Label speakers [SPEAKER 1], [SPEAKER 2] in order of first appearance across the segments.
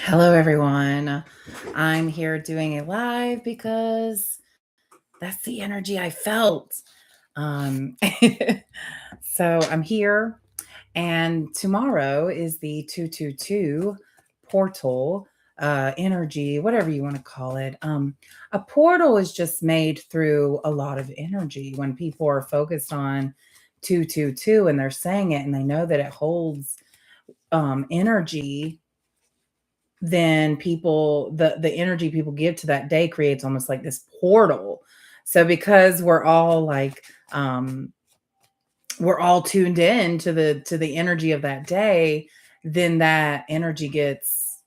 [SPEAKER 1] Hello, everyone. I'm here doing a live because that's the energy I felt. Um, so I'm here, and tomorrow is the 222 portal energy, whatever you want to call it. A portal is just made through a lot of energy when people are focused on 222 and they're saying it and they know that it holds energy. Then the energy people give to that day creates almost like this portal. So because we're all tuned in to the energy of that day, then that energy gets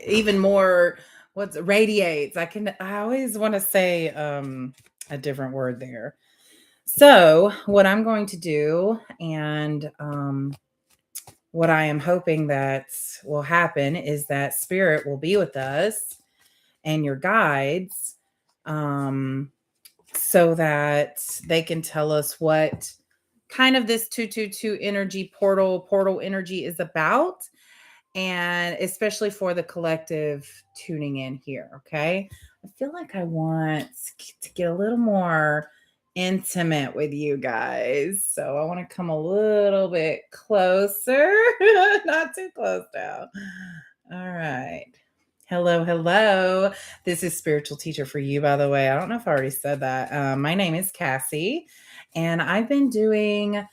[SPEAKER 1] even more, what's radiates. I always want to say a different word there. So what I'm going to do, and what I am hoping that will happen, is that spirit will be with us and your guides, um, so that they can tell us what kind of this 222 energy portal energy is about, and especially for the collective tuning in here. Okay, I feel like I want to get a little more intimate with you guys, so I want to come a little bit closer. Not too close now. All right. Hello, hello. This is spiritual teacher for you, by the way. I don't know if I already said that. My name is Cassie, and I've been doing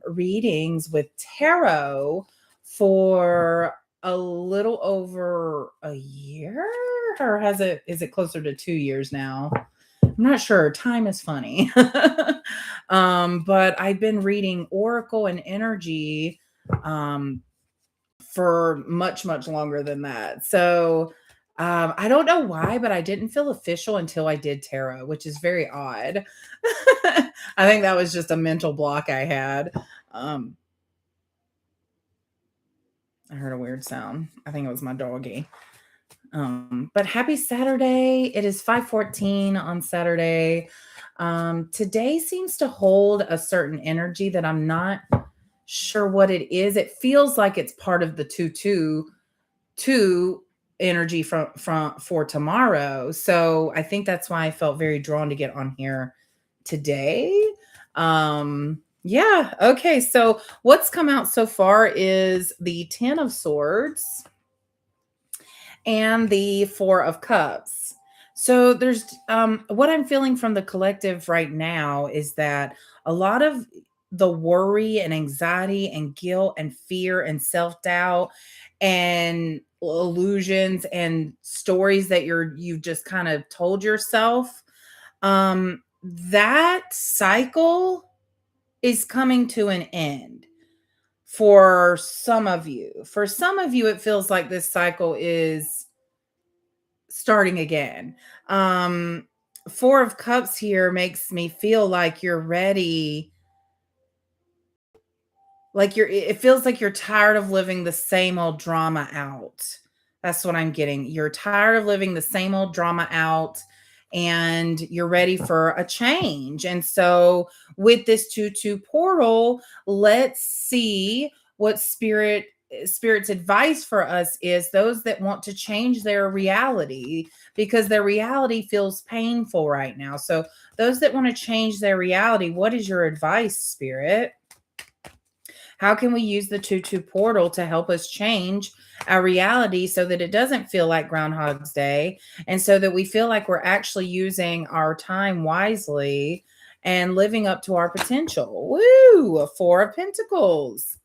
[SPEAKER 1] readings with tarot for a little over a year, or is it closer to 2 years now? I'm not sure. Time is funny. But I've been reading oracle and energy um, for much, much longer than that. So I don't know why, but I didn't feel official until I did tarot, which is very odd. I think that was just a mental block I had. Um, I heard a weird sound. I think it was my doggy. But happy Saturday. It is 5:14 on Saturday. Today seems to hold a certain energy that I'm not sure what it is. It feels like it's part of the 222 energy from for tomorrow. So I think that's why I felt very drawn to get on here today. Yeah, okay. So what's come out so far is the 10 of swords and the Four of Cups. So there's what I'm feeling from the collective right now is that a lot of the worry and anxiety and guilt and fear and self-doubt and illusions and stories that you've just kind of told yourself, that cycle is coming to an end for some of you. For some of you, it feels like this cycle is starting again. Um, Four of Cups here makes me feel like you're ready. Like it feels like you're tired of living the same old drama out. That's what I'm getting. You're tired of living the same old drama out and you're ready for a change. And so with this 2-2 portal, let's see what spirit's advice for us is, those that want to change their reality because their reality feels painful right now. So those that want to change their reality, what is your advice, spirit? How can we use the 2-2 portal to help us change our reality so that it doesn't feel like Groundhog's Day, and so that we feel like we're actually using our time wisely and living up to our potential? Woo! A Four of Pentacles.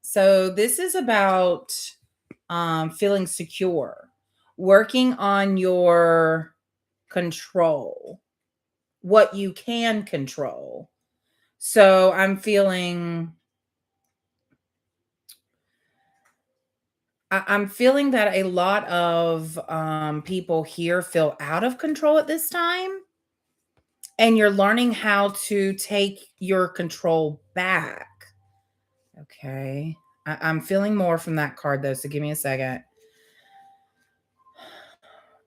[SPEAKER 1] So this is about feeling secure, working on your control, what you can control. So I'm feeling that a lot of people here feel out of control at this time, and you're learning how to take your control back. Okay. I'm feeling more from that card though, so give me a second.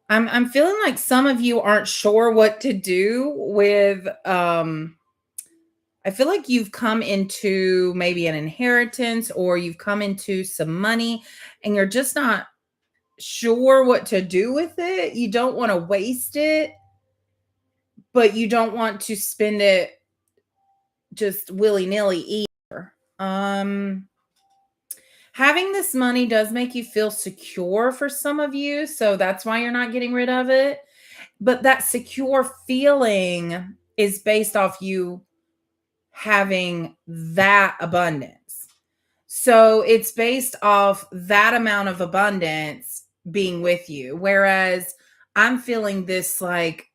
[SPEAKER 1] I'm feeling like some of you aren't sure what to do with I feel like you've come into maybe an inheritance or you've come into some money and you're just not sure what to do with it. You don't want to waste it, but you don't want to spend it just willy-nilly either. Having this money does make you feel secure for some of you, so that's why you're not getting rid of it. But that secure feeling is based off you having that abundance. So it's based off that amount of abundance being with you. Whereas I'm feeling this like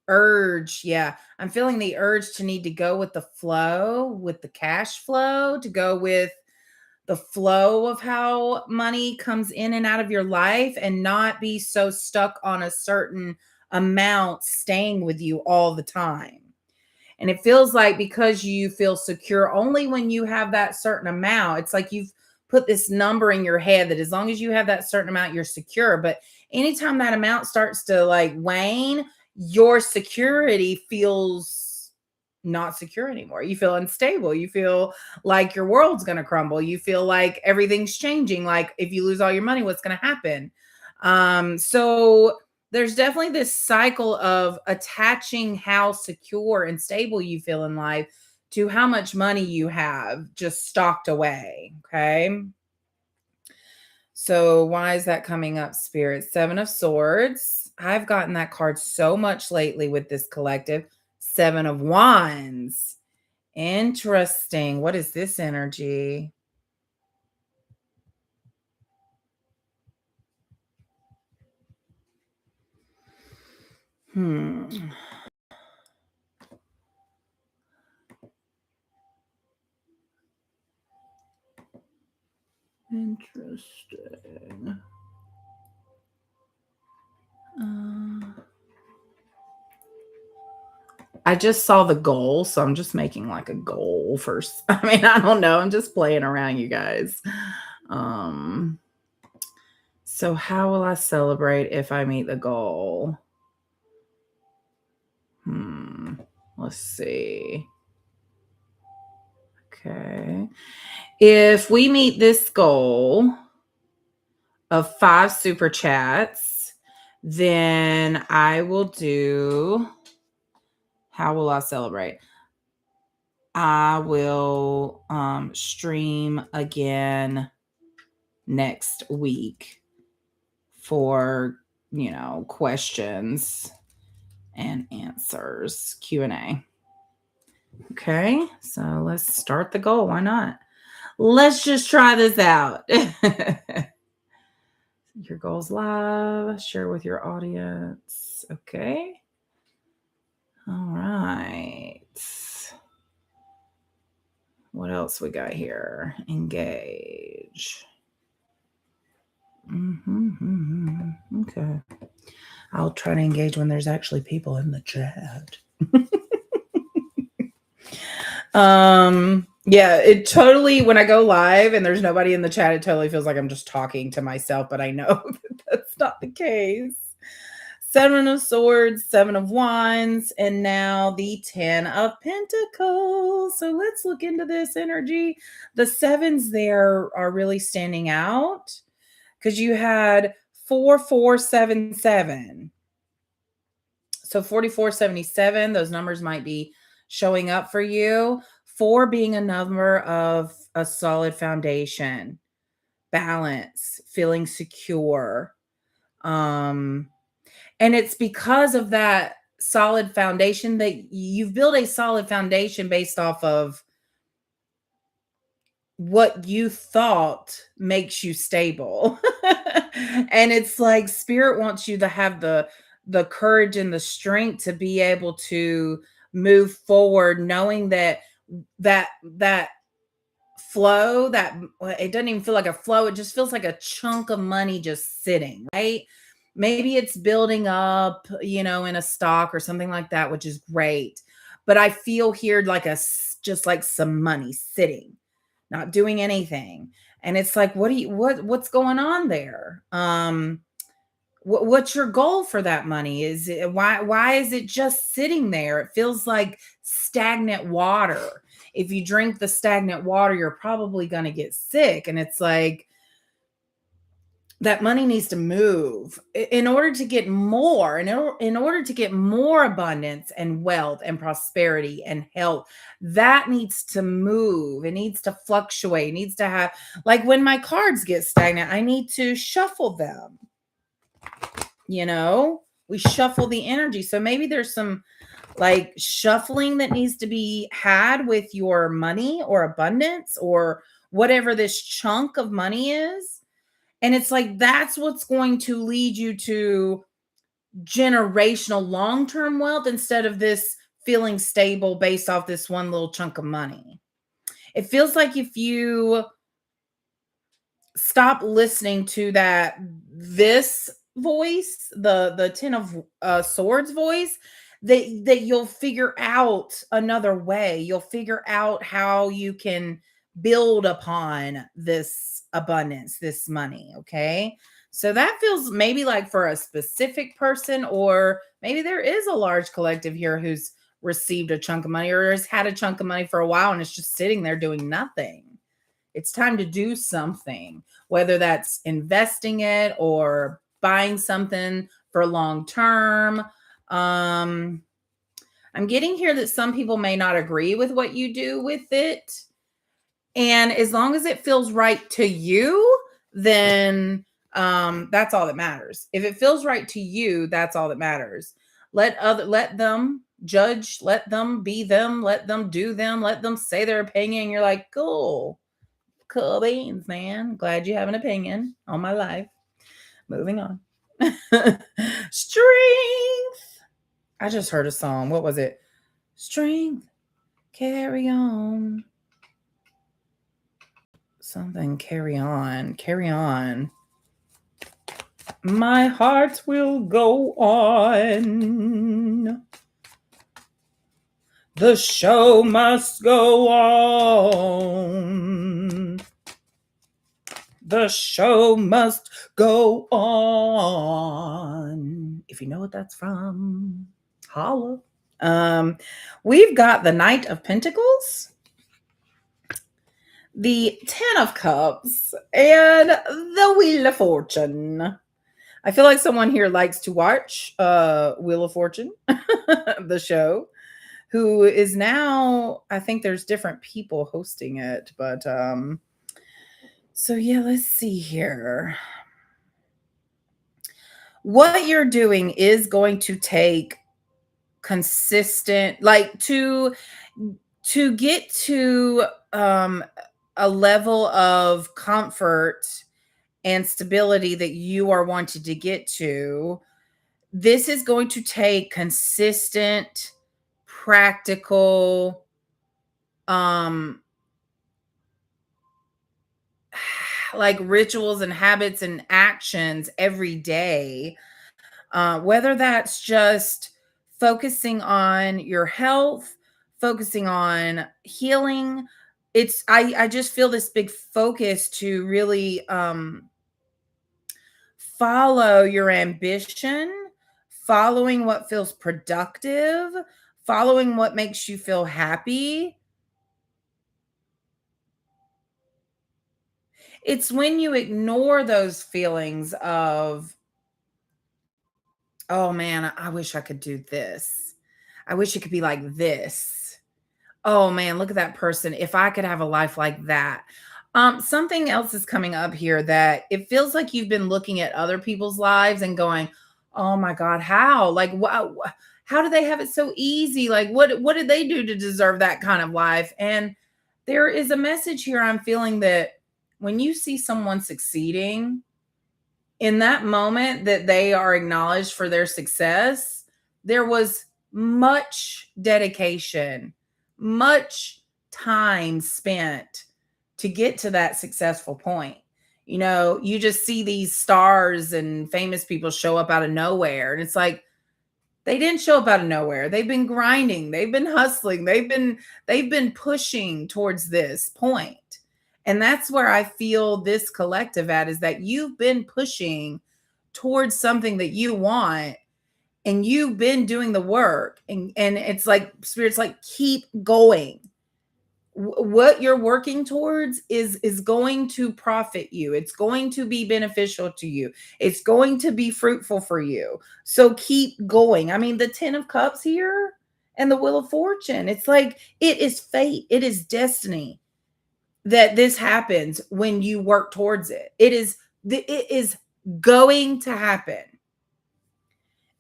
[SPEAKER 1] urge. Yeah. I'm feeling the urge to need to go with the flow, with the cash flow, to go with the flow of how money comes in and out of your life and not be so stuck on a certain amount staying with you all the time. And it feels like because you feel secure only when you have that certain amount, it's like you've put this number in your head that as long as you have that certain amount, you're secure. But anytime that amount starts to like wane, your security feels not secure anymore. You feel unstable. You feel like your world's going to crumble. You feel like everything's changing. Like if you lose all your money, what's going to happen? So there's definitely this cycle of attaching how secure and stable you feel in life to how much money you have just stocked away. Okay. So why is that coming up, Spirit? Seven of Swords. I've gotten that card so much lately with this collective. Seven of Wands. Interesting. What is this energy? Interesting. I just saw the goal, so I'm just making like a goal first. I mean, I don't know. I'm just playing around, you guys. So how will I celebrate if I meet the goal? Let's see. Okay. If we meet this goal of 5 super chats, then I will do. How will I celebrate? I will stream again next week for, questions and answers, Q&A. Okay, so let's start the goal. Why not? Let's just try this out. Your goals live, share with your audience. Okay. All right. What else we got here? Engage. Okay. I'll try to engage when there's actually people in the chat. Yeah, it totally, when I go live and there's nobody in the chat, it totally feels like I'm just talking to myself, but I know that that's not the case. 7 of Swords, 7 of Wands, and now the 10 of Pentacles. So let's look into this energy. The sevens there are really standing out because you had 4477. So 4477, those numbers might be showing up for you. 4 being a number of a solid foundation, balance, feeling secure. And it's because of that solid foundation that you've built a solid foundation based off of what you thought makes you stable. And it's like spirit wants you to have the courage and the strength to be able to move forward, knowing that flow, that it doesn't even feel like a flow, it just feels like a chunk of money just sitting, right? Maybe it's building up, in a stock or something like that, which is great. But I feel here like just like some money sitting, not doing anything. And it's like, what's going on there? What's your goal for that money? Why is it just sitting there? It feels like stagnant water. If you drink the stagnant water, you're probably going to get sick. And it's like, that money needs to move in order to get more, in order to get more abundance and wealth and prosperity and health. That needs to move. It needs to fluctuate. It needs to have, like, when my cards get stagnant, I need to shuffle them. We shuffle the energy. So maybe there's some like shuffling that needs to be had with your money or abundance or whatever this chunk of money is. And it's like, that's what's going to lead you to generational long-term wealth instead of this feeling stable based off this one little chunk of money. It feels like if you stop listening to this voice, the 10 of swords voice, that you'll figure out another way. You'll figure out how you can build upon this abundance, this money. Okay. So that feels maybe like for a specific person, or maybe there is a large collective here who's received a chunk of money or has had a chunk of money for a while and it's just sitting there doing nothing. It's time to do something, whether that's investing it or buying something for long term. I'm getting here that some people may not agree with what you do with it. And as long as it feels right to you, then that's all that matters. If it feels right to you, that's all that matters. Let them judge, let them be them, let them do them, let them say their opinion. You're like, cool beans, man. Glad you have an opinion on my life. Moving on. Strength. I just heard a song. What was it? Strength. Carry on. Something. Carry on. Carry on. My heart will go on. The show must go on. The show must go on. If you know what that's from, holla. We've got the Knight of Pentacles, the 10 of Cups, and the Wheel of Fortune. I feel like someone here likes to watch Wheel of Fortune, the show, who is now, I think there's different people hosting it, but so yeah, let's see here. What you're doing is going to take consistent, like to get to a level of comfort and stability that you are wanting to get to. This is going to take consistent, practical, like rituals and habits and actions every day. Whether that's just focusing on your health, focusing on healing. I just feel this big focus to really follow your ambition, following what feels productive, following what makes you feel happy. It's when you ignore those feelings of, oh man, I wish I could do this. I wish it could be like this. Oh man, look at that person. If I could have a life like that. Something else is coming up here that it feels like you've been looking at other people's lives and going, oh my God, how? Like, how do they have it so easy? Like, what did they do to deserve that kind of life? And there is a message here I'm feeling that when you see someone succeeding, in that moment that they are acknowledged for their success, there was much dedication, much time spent to get to that successful point. You just see these stars and famous people show up out of nowhere. And it's like, they didn't show up out of nowhere. They've been grinding. They've been hustling. They've been pushing towards this point. And that's where I feel this collective at, is that you've been pushing towards something that you want and you've been doing the work. And it's like, Spirit's like, keep going. what you're working towards is going to profit you. It's going to be beneficial to you. It's going to be fruitful for you. So keep going. I mean, the 10 of cups here and the wheel of fortune, it's like it is fate. It is destiny that this happens when you work towards it. It is going to happen.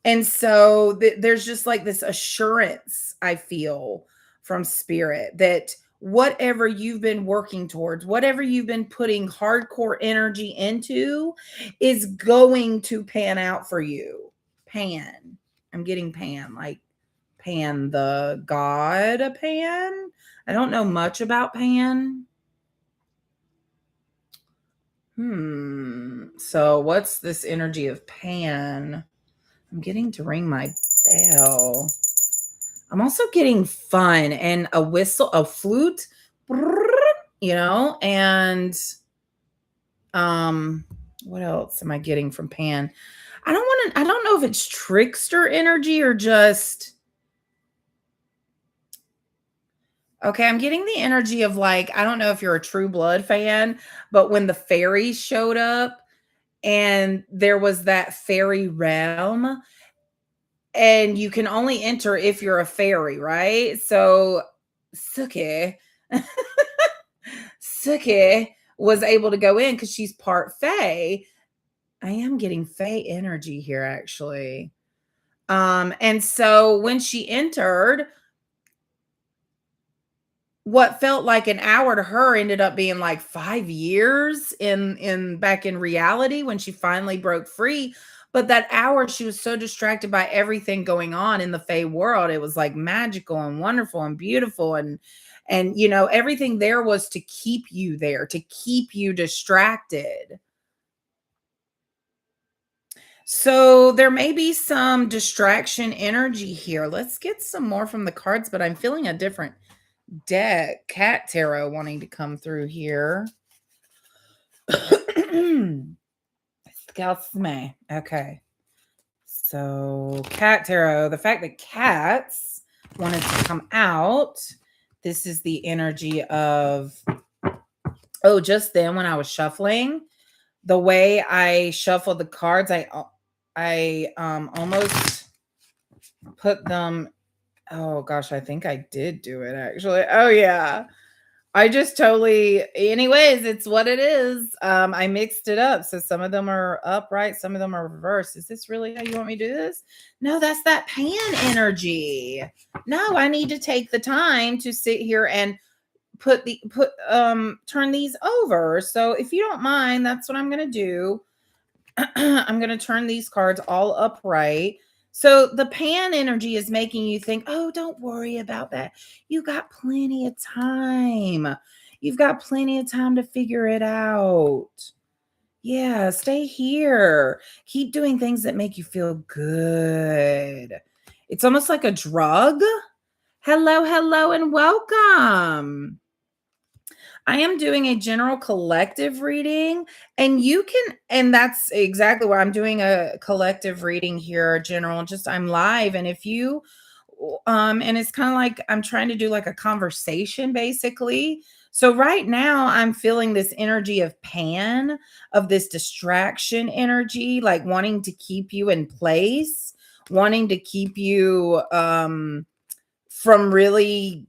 [SPEAKER 1] And so there's just like this assurance I feel from spirit that whatever you've been working towards, whatever you've been putting hardcore energy into is going to pan out for you. Pan. I'm getting Pan, like Pan, the god of Pan. I don't know much about Pan. So what's this energy of Pan? I'm getting to ring my bell. I'm also getting fun and a whistle, a flute, and um what else am I getting from Pan? I don't know if it's trickster energy or just okay, I'm getting the energy of like, I don't know if you're a True Blood fan, but when the fairies showed up and there was that fairy realm and you can only enter if you're a fairy, right? So Suki, Suki was able to go in because she's part Fae. I am getting Fae energy here, actually. And so when she entered, what felt like an hour to her ended up being like 5 years in back in reality when she finally broke free. But that hour, she was so distracted by everything going on in the Fae world. It was like magical and wonderful and beautiful. And everything there was to keep you there, to keep you distracted. So there may be some distraction energy here. Let's get some more from the cards, but I'm feeling a different deck. Cat Tarot wanting to come through here. Scouts May. Okay. So Cat Tarot, the fact that cats wanted to come out, this is the energy of, just then when I was shuffling, the way I shuffled the cards, I almost put them. Oh gosh, I think I did do it actually. Oh yeah. I just totally anyways, it's what it is. I mixed it up. So some of them are upright, some of them are reversed. Is this really how you want me to do this? No, that's that Pan energy. No, I need to take the time to sit here and turn these over. So if you don't mind, that's what I'm going to do. I'm going to turn these cards all upright. So the Pan energy is making you think, oh, don't worry about that. You got plenty of time. You've got plenty of time to figure it out. Yeah, stay here. Keep doing things that make you feel good. It's almost like a drug. Hello, hello, and welcome. I am doing a general collective reading, and that's exactly what I'm doing, a collective reading here, general, just I'm live. And if you, and it's kind of like I'm trying to do like a conversation basically. So right now I'm feeling this energy of Pan, of this distraction energy, like wanting to keep you in place, wanting to keep you, from really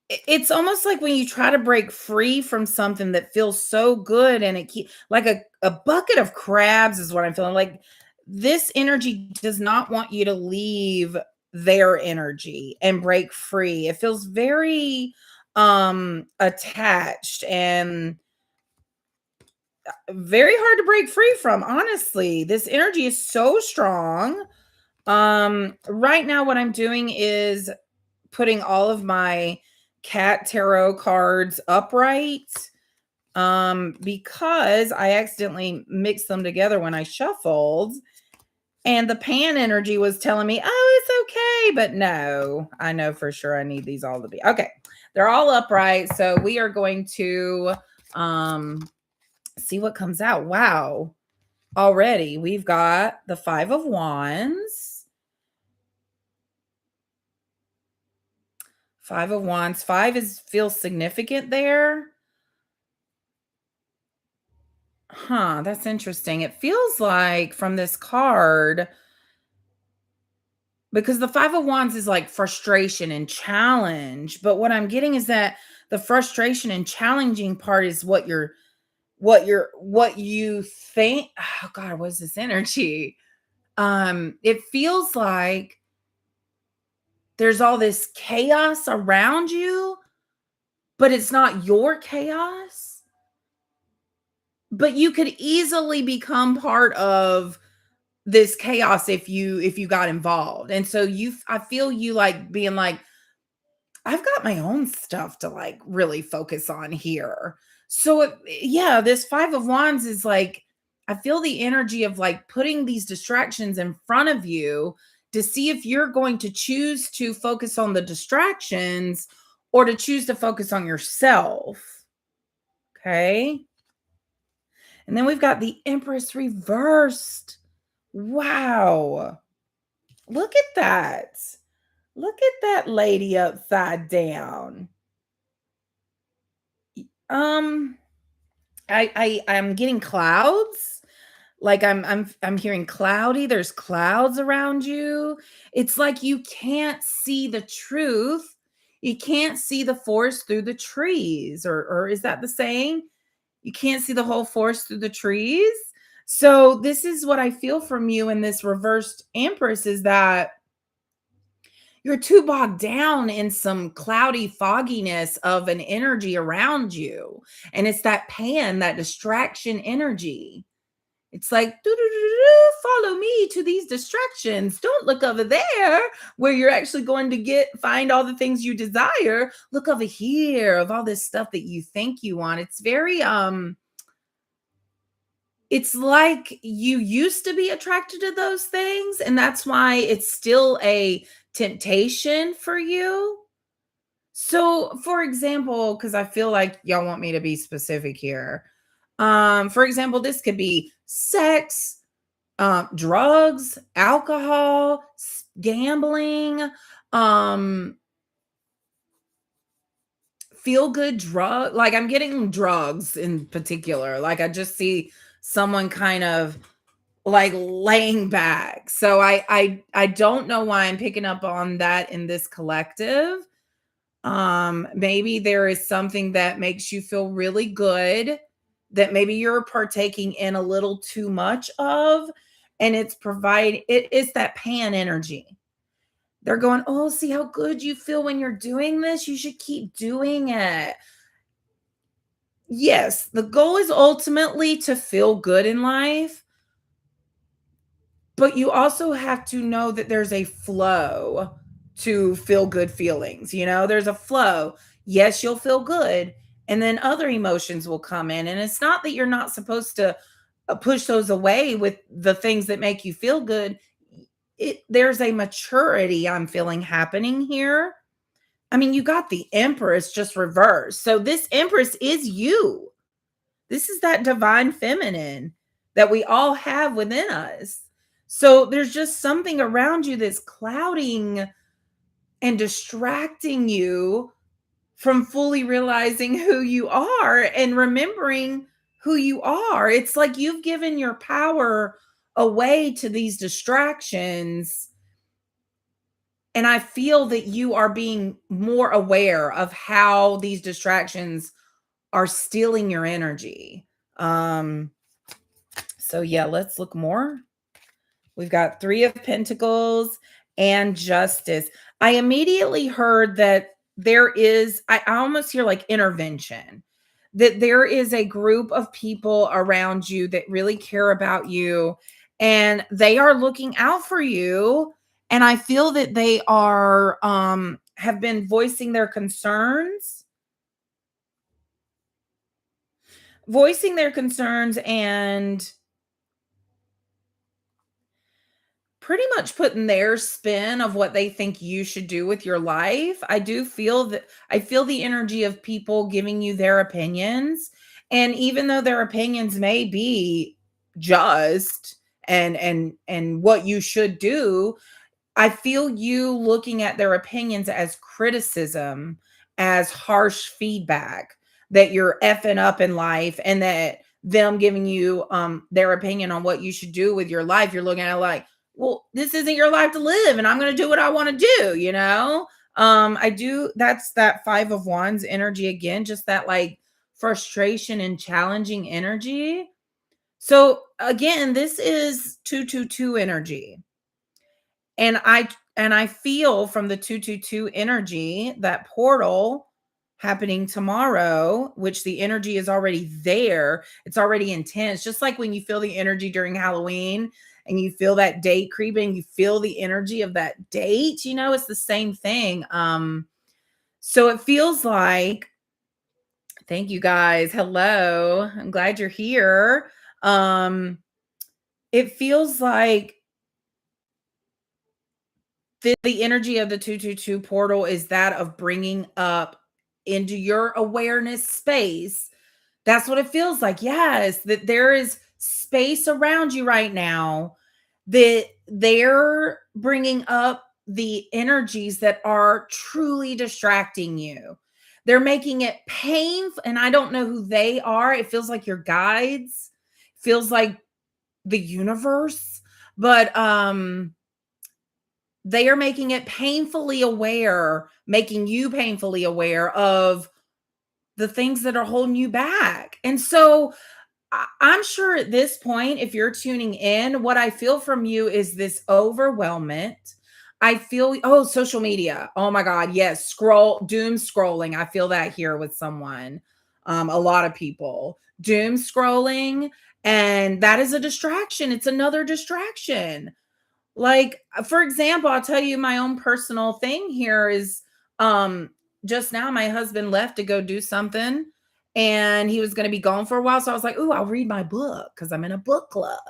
[SPEAKER 1] it's almost like when you try to break free from something that feels so good and it keep like a bucket of crabs is what I'm feeling like. This energy does not want you to leave their energy and break free. It feels very attached and very hard to break free from. Honestly, this energy is so strong. Right now what I'm doing is putting all of my cat tarot cards upright, because I accidentally mixed them together when I shuffled, and the Pan energy was telling me, oh, it's okay, but no, I know for sure I need these all to be okay. They're all upright, so we are going to see what comes out. Wow, already we've got the 5 of Wands, Five of Wands. Five is feels significant there. Huh, that's interesting. It feels like from this card, because the Five of Wands is like frustration and challenge, but what I'm getting is that the frustration and challenging part is what you think. Oh God, what is this energy? It feels like there's all this chaos around you, but it's not your chaos. But you could easily become part of this chaos if you got involved. And so I feel you like being like, I've got my own stuff to like really focus on here. So yeah, this Five of Wands is like, I feel the energy of like putting these distractions in front of you to see if you're going to choose to focus on the distractions or to choose to focus on yourself. Okay. And then we've got the Empress reversed. Wow. Look at that. Look at that lady upside down. Um, I'm getting clouds. Like I'm hearing cloudy. There's clouds around you. It's like you can't see the truth. You can't see the forest through the trees. Or is that the saying? You can't see the whole forest through the trees. So this is what I feel from you in this reversed Empress is that you're too bogged down in some cloudy fogginess of an energy around you. And it's that pan, that distraction energy. It's like, follow me to these distractions. Don't look over there where you're actually going to find all the things you desire. Look over here of all this stuff that you think you want. It's very, it's like you used to be attracted to those things. And that's why it's still a temptation for you. So, for example, because I feel like y'all want me to be specific here. For example, this could be sex, drugs, alcohol, gambling, um, feel good drug. Like I'm getting drugs in particular. Like I just see someone kind of like laying back. So I don't know why I'm picking up on that in this collective. Maybe there is something that makes you feel really good that maybe you're partaking in a little too much of, and it's that pan energy. They're going, oh, see how good you feel when you're doing this, you should keep doing it. Yes, the goal is ultimately to feel good in life, but you also have to know that there's a flow to feel good feelings. There's a flow. Yes, you'll feel good, and then other emotions will come in. And it's not that you're not supposed to push those away with the things that make you feel good. There's a maturity I'm feeling happening here. I mean, you got the Empress just reversed. So this Empress is you. This is that divine feminine that we all have within us. So there's just something around you that's clouding and distracting you from fully realizing who you are and remembering who you are. It's like you've given your power away to these distractions. And I feel that you are being more aware of how these distractions are stealing your energy. So yeah, let's look more. We've got Three of Pentacles and Justice. I immediately heard that I almost hear like intervention, that there is a group of people around you that really care about you and they are looking out for you. And I feel that they are, have been voicing their concerns and pretty much putting their spin of what they think you should do with your life. I feel the energy of people giving you their opinions. And even though their opinions may be just and what you should do, I feel you looking at their opinions as criticism, as harsh feedback that you're effing up in life, and that them giving you their opinion on what you should do with your life, you're looking at it like, well, this isn't your life to live, and I'm going to do what I want to do, you know? I do. That's that 5 of Wands energy again, just that like frustration and challenging energy. So again, this is 222 energy. And I feel from the 222 energy, that portal happening tomorrow, which the energy is already there. It's already intense. Just like when you feel the energy during Halloween and you feel that date creeping, you feel the energy of that date, it's the same thing. So it feels like, thank you guys. Hello. I'm glad you're here. It feels like the energy of the 222 portal is that of bringing up into your awareness space. That's what it feels like. Yes, that there is space around you right now that they're bringing up the energies that are truly distracting you. They're making it painful, and I don't know who they are. It feels like your guides, feels like the universe, but they are making it painfully aware, making you painfully aware of the things that are holding you back. And so I'm sure at this point, if you're tuning in, what I feel from you is this overwhelmment. I feel, oh, social media. Oh my God. Yes. Doom scrolling. I feel that here with someone, a lot of people. Doom scrolling. And that is a distraction. It's another distraction. Like, for example, I'll tell you my own personal thing here is um just now my husband left to go do something, and he was going to be gone for a while, so I was like, "Ooh, I'll read my book cuz I'm in a book club."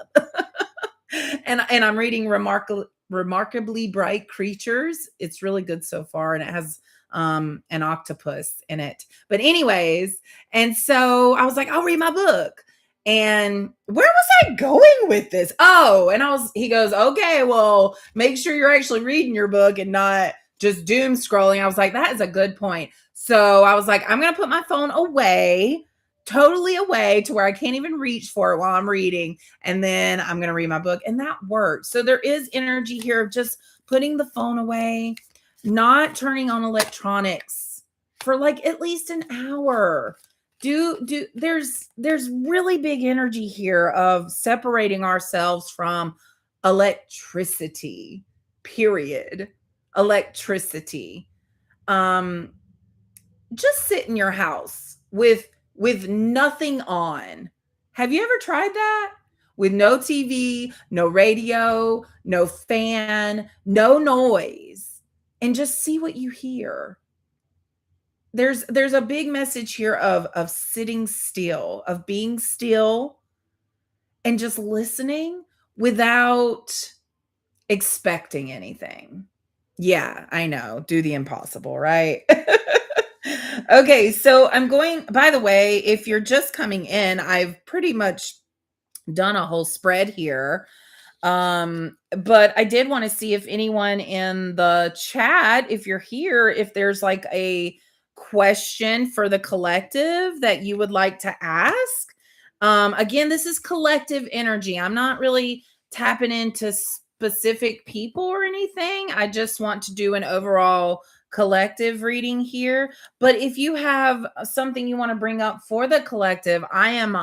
[SPEAKER 1] And I'm reading Remarkably Bright Creatures. It's really good so far, and it has an octopus in it. But anyways, and so I was like, "I'll read my book." And where was I going with this? Oh, and he goes, okay, well, make sure you're actually reading your book and not just doom scrolling. I was like, that is a good point. So I was like, I'm going to put my phone away, totally away to where I can't even reach for it while I'm reading. And then I'm going to read my book. And that worked. So there is energy here of just putting the phone away, not turning on electronics for like at least an hour. There's really big energy here of separating ourselves from electricity, period. Electricity. um just sit in your house with nothing on. Have you ever tried that? With no TV, no radio, no fan, no noise, and just see what you hear. There's a big message here of sitting still, of being still and just listening without expecting anything. Yeah, I know. Do the impossible, right? Okay, so I'm going, by the way, if you're just coming in, I've pretty much done a whole spread here. But I did want to see if anyone in the chat, if you're here, if there's like a question for the collective that you would like to ask. Again, this is collective energy. I'm not really tapping into specific people or anything. I just want to do an overall collective reading here. But if you have something you want to bring up for the collective, I am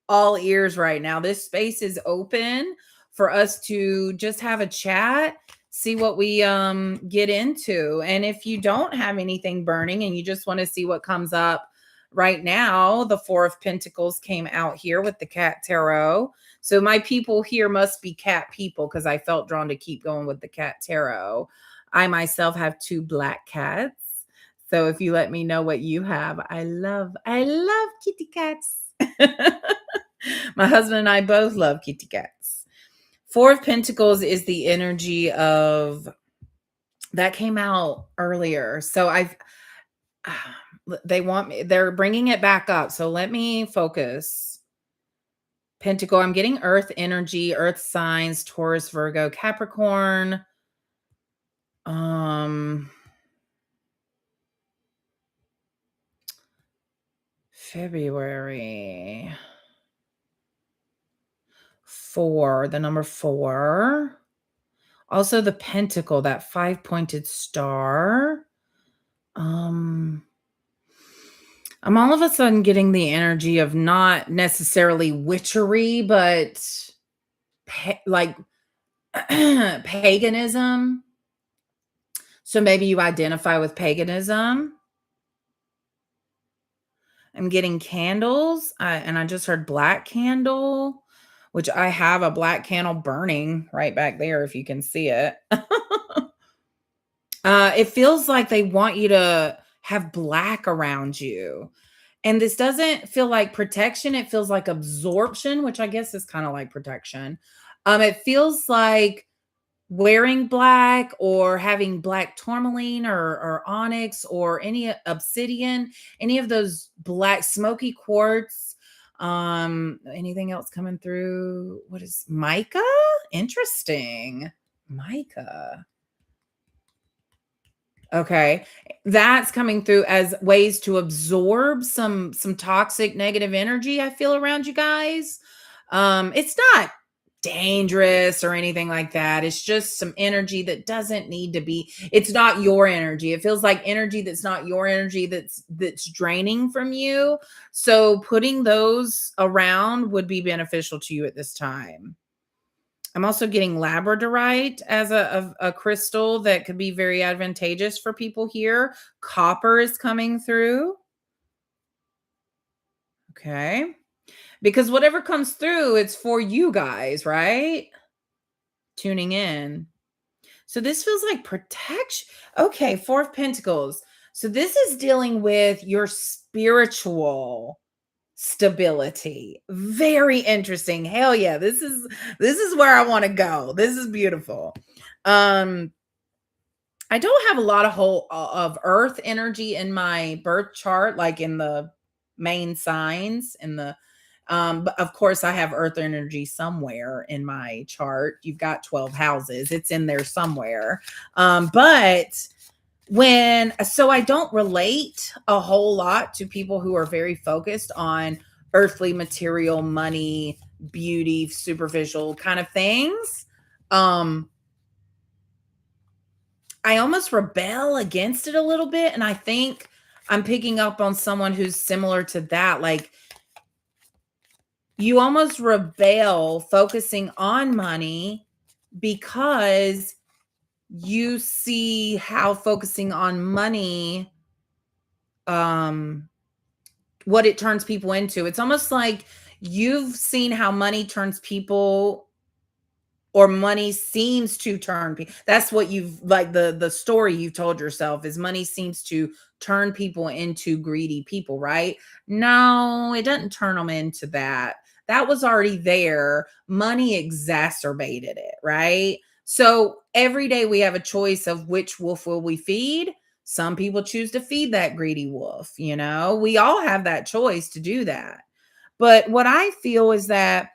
[SPEAKER 1] all ears right now. This space is open for us to just have a chat, see what we get into. And if you don't have anything burning and you just want to see what comes up right now, the 4 of Pentacles came out here with the Cat Tarot. So my people here must be cat people because I felt drawn to keep going with the Cat Tarot. I myself have 2 black cats. So if you let me know what you have, I love kitty cats. My husband and I both love kitty cats. 4 of Pentacles is the energy of that came out earlier. So they're bringing it back up. So let me focus. Pentacle, I'm getting earth energy, earth signs, Taurus, Virgo, Capricorn. Um, February 4, the number 4. Also the pentacle, that 5-pointed star. Um, I'm all of a sudden getting the energy of not necessarily witchery, but like paganism. So maybe you identify with paganism. I'm getting candles, and I just heard black candle, which I have a black candle burning right back there if you can see it. It feels like they want you to have black around you. And this doesn't feel like protection, it feels like absorption, which I guess is kind of like protection. It feels like wearing black or having black tourmaline or onyx or any obsidian, any of those black smoky quartz. Anything else coming through? What is mica? Interesting. Mica. Okay. That's coming through as ways to absorb some toxic negative energy I feel around you guys. It's not dangerous or anything like that. It's just some energy that doesn't need to be. It's not your energy. It feels like energy that's not your energy that's draining from you. So putting those around would be beneficial to you at this time. I'm also getting labradorite as a crystal that could be very advantageous for people here. Copper is coming through. Okay. Because whatever comes through, it's for you guys, right? Tuning in. So this feels like protection. Okay, 4 of Pentacles. So this is dealing with your spiritual stability. Very interesting. Hell yeah. This is where I want to go. This is beautiful. I don't have a lot of earth energy in my birth chart, like in the main signs in the but of course I have earth energy somewhere in my chart. You've got 12 houses. It's in there somewhere. But so I don't relate a whole lot to people who are very focused on earthly material, money, beauty, superficial kind of things. I almost rebel against it a little bit. And I think I'm picking up on someone who's similar to that. Like you almost rebel focusing on money because you see how focusing on money, what it turns people into. It's almost like you've seen how money turns people or money seems to turn people. That's what you've like the story you've told yourself is money seems to turn people into greedy people, right? No, it doesn't turn them into that. That was already there. Money exacerbated it, right? So every day we have a choice of which wolf will we feed. Some people choose to feed that greedy wolf, you know. We all have that choice to do that. But what I feel is that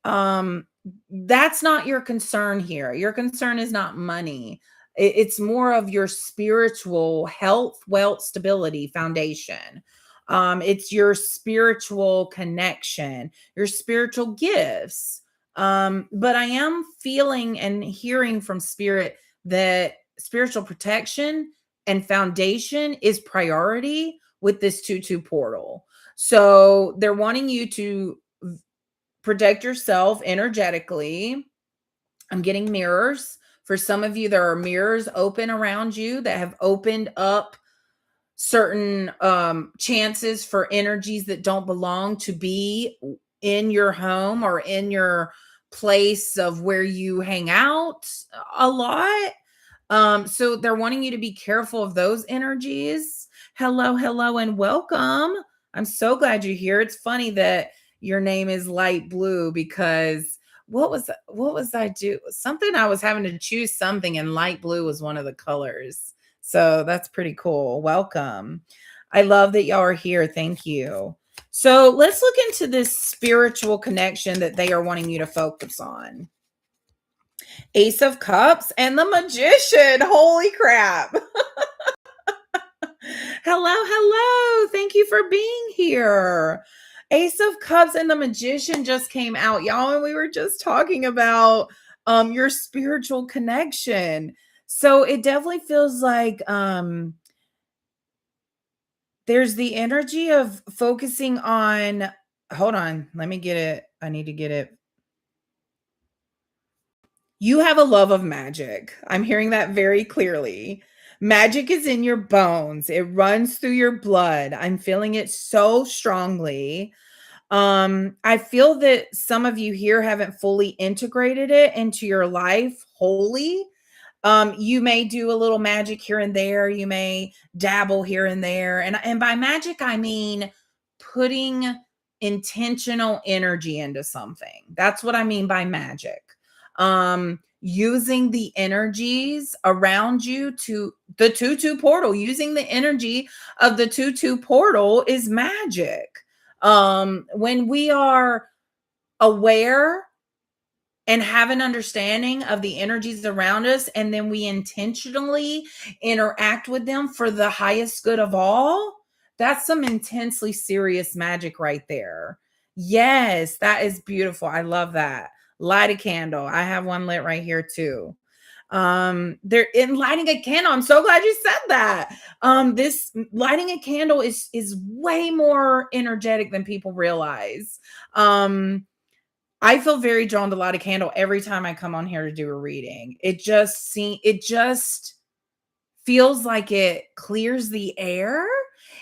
[SPEAKER 1] um that's not your concern here. Your concern is not money. It's more of your spiritual health, wealth, stability, foundation. It's your spiritual connection, your spiritual gifts. But I am feeling and hearing from spirit that spiritual protection and foundation is priority with this 2-2 portal. So they're wanting you to protect yourself energetically. I'm getting mirrors. For some of you, there are mirrors open around you that have opened up certain chances for energies that don't belong to be in your home or in your place of where you hang out a lot. So they're wanting you to be careful of those energies. Hello, hello, and welcome. I'm so glad you're here. It's funny that your name is light blue because what was I do? Something I was having to choose something, and light blue was one of the colors. So that's pretty cool. Welcome. I love that y'all are here. Thank you. So let's look into this spiritual connection that they are wanting you to focus on. Ace of Cups and the Magician. Holy crap. Hello, hello. Thank you for being here. Ace of Cups and the Magician just came out, y'all, and we were just talking about your spiritual connection. So it definitely feels like there's the energy of focusing on, hold on, let me get it. I need to get it. You have a love of magic. I'm hearing that very clearly. Magic is in your bones. It runs through your blood. I'm feeling it so strongly. I feel that some of you here haven't fully integrated it into your life wholly. You may do a little magic here and there. You may dabble here and there. And by magic, I mean putting intentional energy into something. That's what I mean by magic. Using the energies around you to the 2-2 portal, using the energy of the 2-2 portal is magic. When we are aware and have an understanding of the energies around us, and then we intentionally interact with them for the highest good of all, that's some intensely serious magic right there. Yes, that is beautiful. I love that. Light a candle. I have one lit right here too. They're in lighting a candle. I'm so glad you said that. This lighting a candle is way more energetic than people realize. I feel very drawn to light a candle every time I come on here to do a reading. It just feels like it clears the air.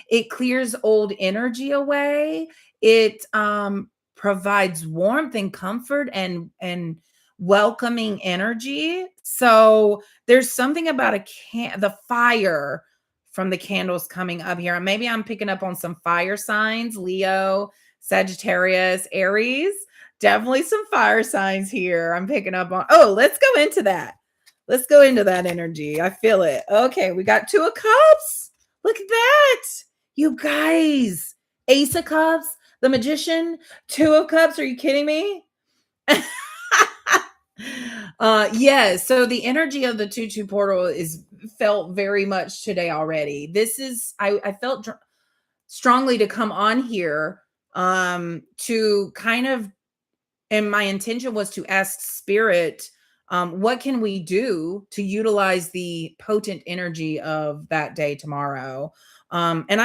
[SPEAKER 1] It clears old energy away. It provides warmth and comfort and welcoming energy. So there's something about the fire from the candles coming up here. Maybe I'm picking up on some fire signs, Leo, Sagittarius, Aries. Definitely some fire signs here. I'm picking up on. Oh, let's go into that. Let's go into that energy. I feel it. Okay, we got 2 of Cups. Look at that. You guys. Ace of Cups, the Magician, 2 of Cups. Are you kidding me? Yes. So the energy of the 2-2 portal is felt very much today already. This is I felt strongly to come on here to kind of, and my intention was to ask spirit, what can we do to utilize the potent energy of that day tomorrow? And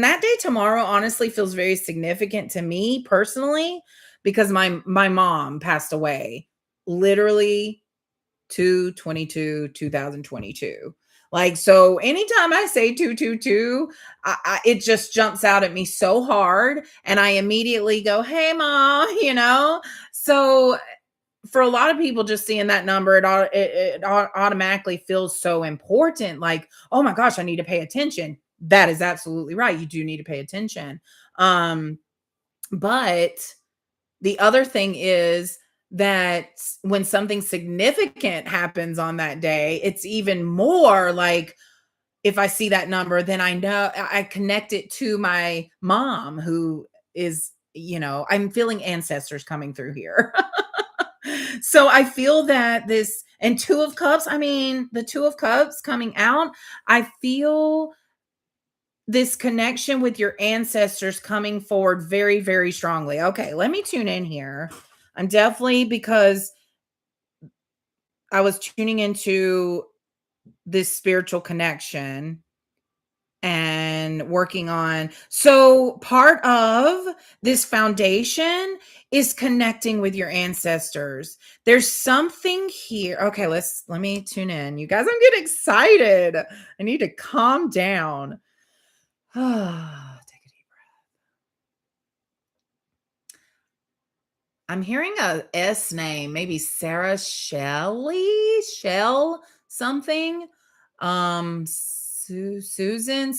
[SPEAKER 1] that day tomorrow honestly feels very significant to me personally, because my mom passed away literally 2022. Like, so anytime I say 222, it just jumps out at me so hard. And I immediately go, hey, mom, So for a lot of people, just seeing that number, it automatically feels so important. Like, oh my gosh, I need to pay attention. That is absolutely right. You do need to pay attention. But the other thing is that when something significant happens on that day, it's even more like, if I see that number, then I know I connect it to my mom, who is, I'm feeling ancestors coming through here. So I feel that this, and 2 of Cups, I mean, the 2 of Cups coming out, I feel this connection with your ancestors coming forward very, very strongly. Okay, let me tune in here. I'm definitely, because I was tuning into this spiritual connection and working on. So part of this foundation is connecting with your ancestors. There's something here. Okay, let me tune in. You guys, I'm getting excited. I need to calm down. Take a deep breath. I'm hearing a S name, maybe Sarah Shell something. Susan,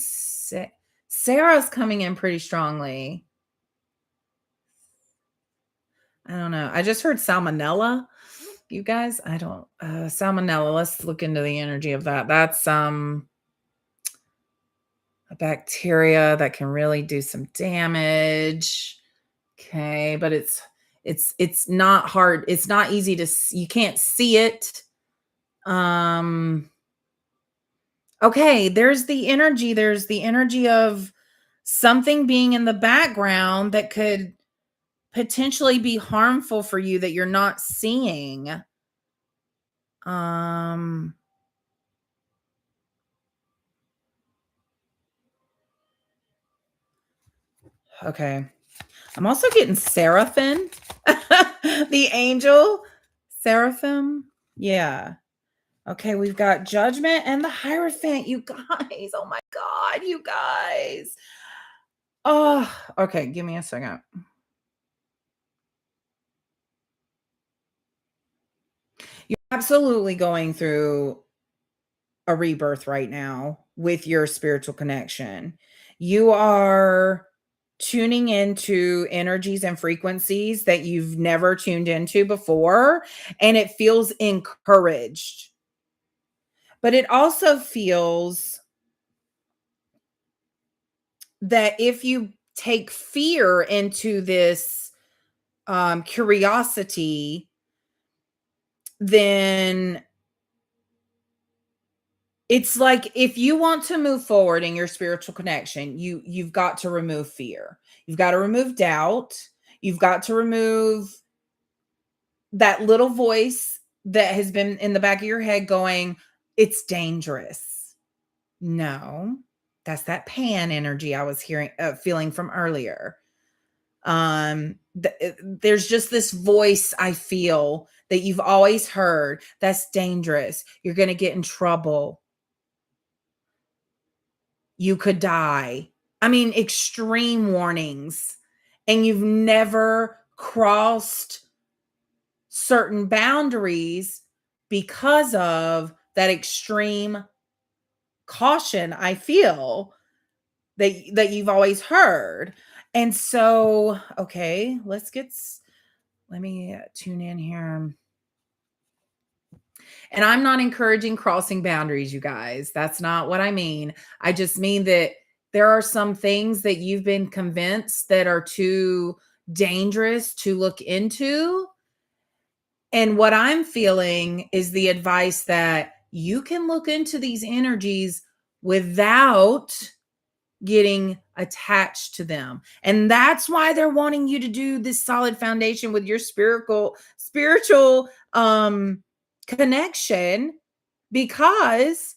[SPEAKER 1] Sarah's coming in pretty strongly. I don't know. I just heard salmonella. You guys, I don't salmonella. Let's look into the energy of that. That's a bacteria that can really do some damage. Okay, but It's not hard. It's not easy to you can't see it. Um okay, there's the energy of something being in the background that could potentially be harmful for you that you're not seeing. Um okay. I'm also getting seraphim. The angel seraphim. Yeah. Okay, we've got judgment and the hierophant. You guys. Oh my god, you guys. Oh, okay, give me a second. You're absolutely going through a rebirth right now with your spiritual connection. You are tuning into energies and frequencies that you've never tuned into before, and it feels encouraged. But it also feels that if you take fear into this curiosity, then it's like if you want to move forward in your spiritual connection, you've got to remove fear. You've got to remove doubt. You've got to remove that little voice that has been in the back of your head going, "It's dangerous." No. That's that pan energy I was hearing feeling from earlier. There's just this voice I feel that you've always heard that's dangerous. You're going to get in trouble. You could die. I mean, extreme warnings. And you've never crossed certain boundaries because of that extreme caution I feel that you've always heard. And so, okay, let me tune in here. And I'm not encouraging crossing boundaries, you guys. That's not what I mean. I just mean that there are some things that you've been convinced that are too dangerous to look into. And what I'm feeling is the advice that you can look into these energies without getting attached to them. And that's why they're wanting you to do this solid foundation with your spiritual connection, because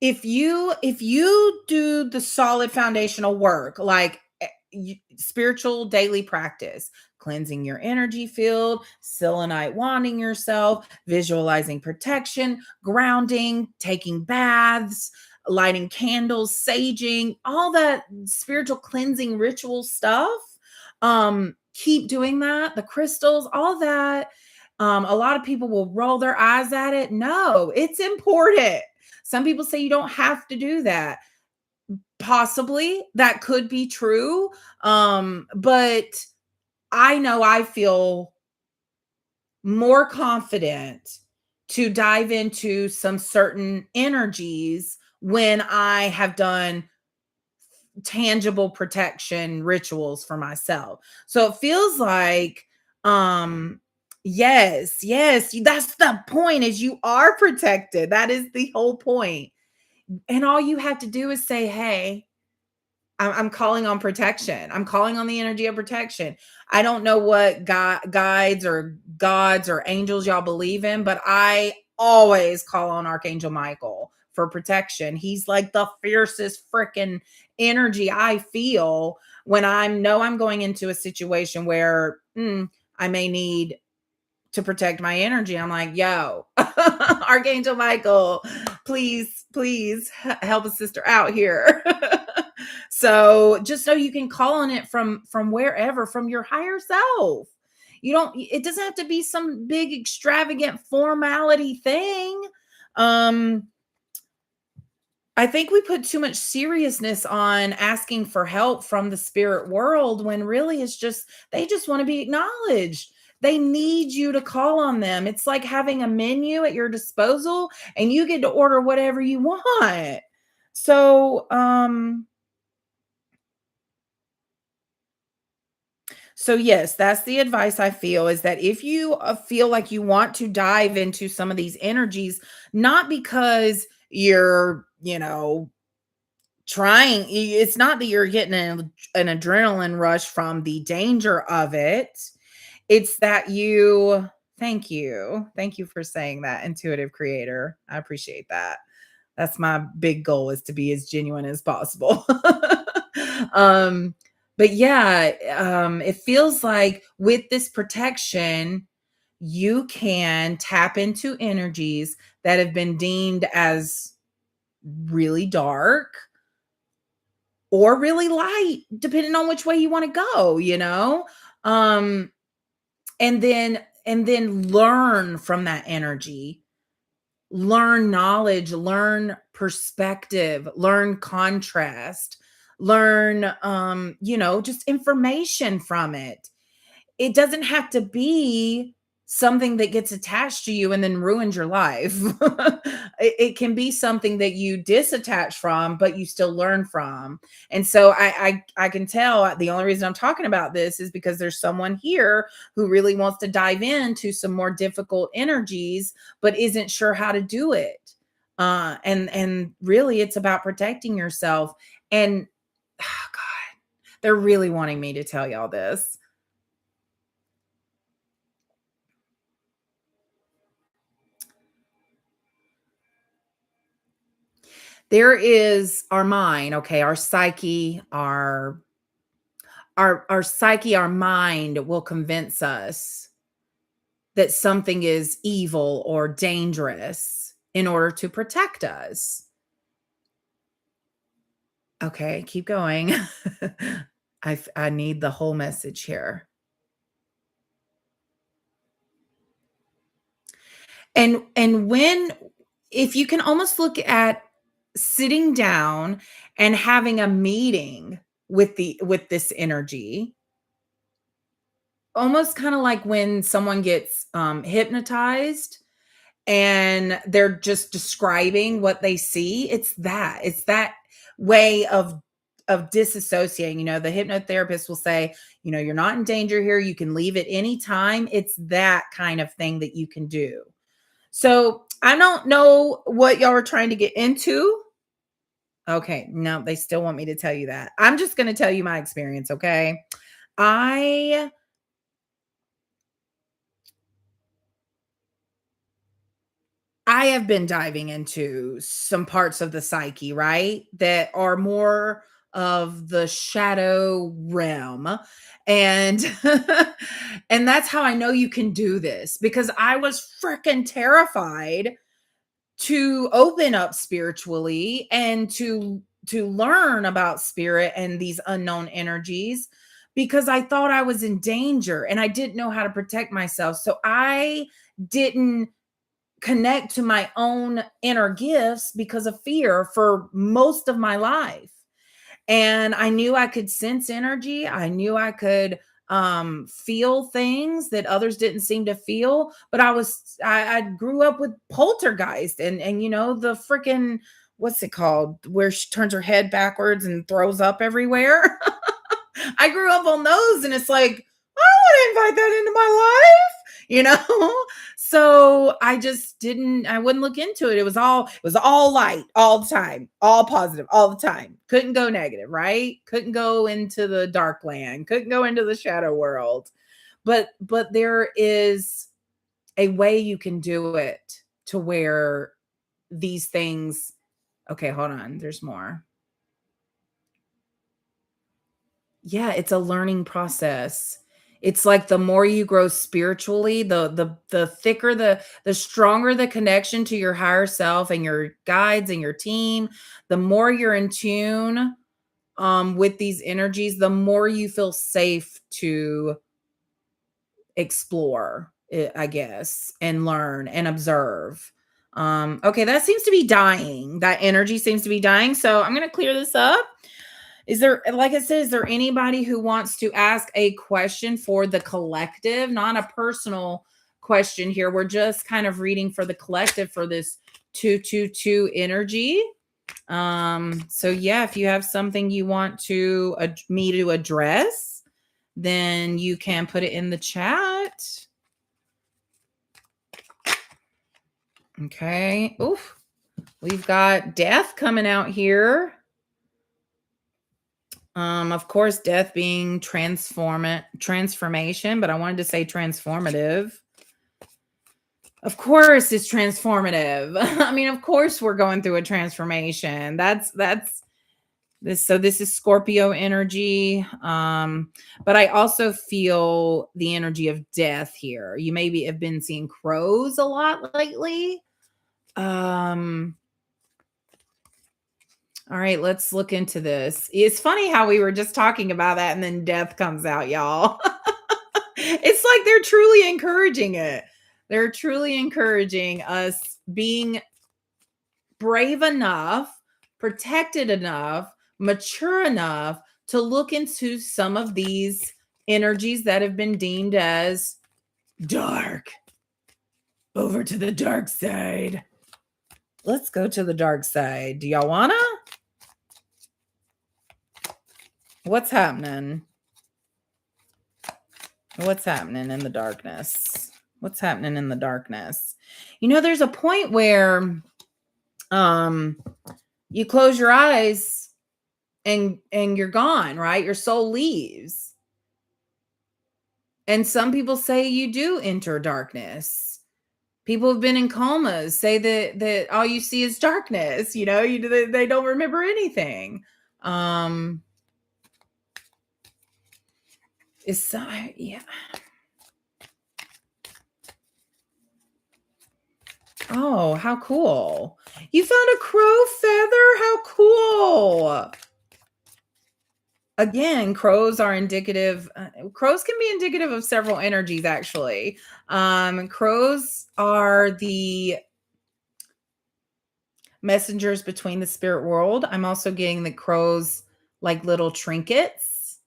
[SPEAKER 1] if you do the solid foundational work like spiritual daily practice, cleansing your energy field, selenite wanding yourself, visualizing protection, grounding, taking baths, lighting candles, saging, all that spiritual cleansing ritual stuff, keep doing that, the crystals, all that. A lot of people will roll their eyes at it. No, it's important. Some people say you don't have to do that. Possibly that could be true. But I know I feel more confident to dive into some certain energies when I have done tangible protection rituals for myself. So it feels like yes, that's the point, is you are protected. That is the whole point. And all you have to do is say, "Hey, I'm calling on protection. I'm calling on the energy of protection." I don't know what guides or gods or angels y'all believe in, but I always call on Archangel Michael for protection. He's like the fiercest freaking energy I feel when I know I'm going into a situation where I may need to protect my energy. I'm like, "Yo, Archangel Michael, please help a sister out here." So just so you can call on it from wherever, from your higher self. It doesn't have to be some big extravagant formality thing. Um, I think we put too much seriousness on asking for help from the spirit world when really it's just they just want to be acknowledged. They need you to call on them. It's like having a menu at your disposal and you get to order whatever you want. So, So yes, that's the advice I feel is that if you feel like you want to dive into some of these energies, not because you're, trying, it's not that you're getting an adrenaline rush from the danger of it. It's that you, thank you. Thank you for saying that, intuitive creator. I appreciate that. That's my big goal is to be as genuine as possible. um, but yeah, it feels like with this protection, you can tap into energies that have been deemed as really dark or really light, depending on which way you want to go. Um, and then learn from that energy, learn knowledge, learn perspective, learn contrast, learn just information from it. It doesn't have to be something that gets attached to you and then ruins your life. It can be something that you disattach from, but you still learn from. And so I can tell the only reason I'm talking about this is because there's someone here who really wants to dive into some more difficult energies, but isn't sure how to do it. And really, it's about protecting yourself. And oh God, they're really wanting me to tell y'all this. There is our mind, okay, our psyche, our psyche, our mind will convince us that something is evil or dangerous in order to protect us. Okay, keep going. I need the whole message here. And when if you can almost look at sitting down and having a meeting with this energy, almost kind of like when someone gets hypnotized and they're just describing what they see. It's that way of disassociating. The hypnotherapist will say, you're not in danger here, you can leave at any time. It's that kind of thing that you can do. So I don't know what y'all are trying to get into. Okay, no, they still want me to tell you that. I'm just going to tell you my experience, okay? I I have been diving into some parts of the psyche, right? That are more of the shadow realm. And and that's how I know you can do this because I was freaking terrified to open up spiritually and to learn about spirit and these unknown energies because I thought I was in danger and I didn't know how to protect myself. So I didn't connect to my own inner gifts because of fear for most of my life. And I knew I could sense energy. I knew I could feel things that others didn't seem to feel. But I grew up with poltergeist and the freaking what's it called where she turns her head backwards and throws up everywhere. I grew up on those, and it's like, I don't want to invite that into my life, you know? So I just didn't, I wouldn't look into it. It was all light all the time, all positive all the time. Couldn't go negative, right? Couldn't go into the dark land, couldn't go into the shadow world. But there is a way you can do it to where these things, okay, hold on, there's more. Yeah, it's a learning process. It's like the more you grow spiritually, the thicker the stronger the connection to your higher self and your guides and your team, the more you're in tune with these energies, the more you feel safe to explore, I guess, and learn and observe. Okay, that seems to be dying. That energy seems to be dying. So I'm gonna clear this up. Is there, like I said, is there anybody who wants to ask a question for the collective? Not a personal question here. We're just kind of reading for the collective for this 222 energy. So yeah, if you have something you want to me to address, then you can put it in the chat. Okay. Oof. We've got death coming out here. Of course, death being transformation, but I wanted to say transformative. Of course, it's transformative. I mean, of course, we're going through a transformation. That's this. So this is Scorpio energy. But I also feel the energy of death here. You maybe have been seeing crows a lot lately. All right, let's look into this. It's funny how we were just talking about that and then death comes out, y'all. It's like they're truly encouraging it. They're truly encouraging us being brave enough, protected enough, mature enough to look into some of these energies that have been deemed as dark. Over to the dark side. Let's go to the dark side. Do y'all wanna? What's happening? What's happening in the darkness? What's happening in the darkness? You know, there's a point where you close your eyes and you're gone, right? Your soul leaves. And some people say you do enter darkness. People have been in comas, say that all you see is darkness, you know, they don't remember anything. Yeah. Oh, how cool. You found a crow feather? How cool. Again, crows are indicative. Crows can be indicative of several energies, actually. Crows are the messengers between the spirit world. I'm also getting the crows like little trinkets.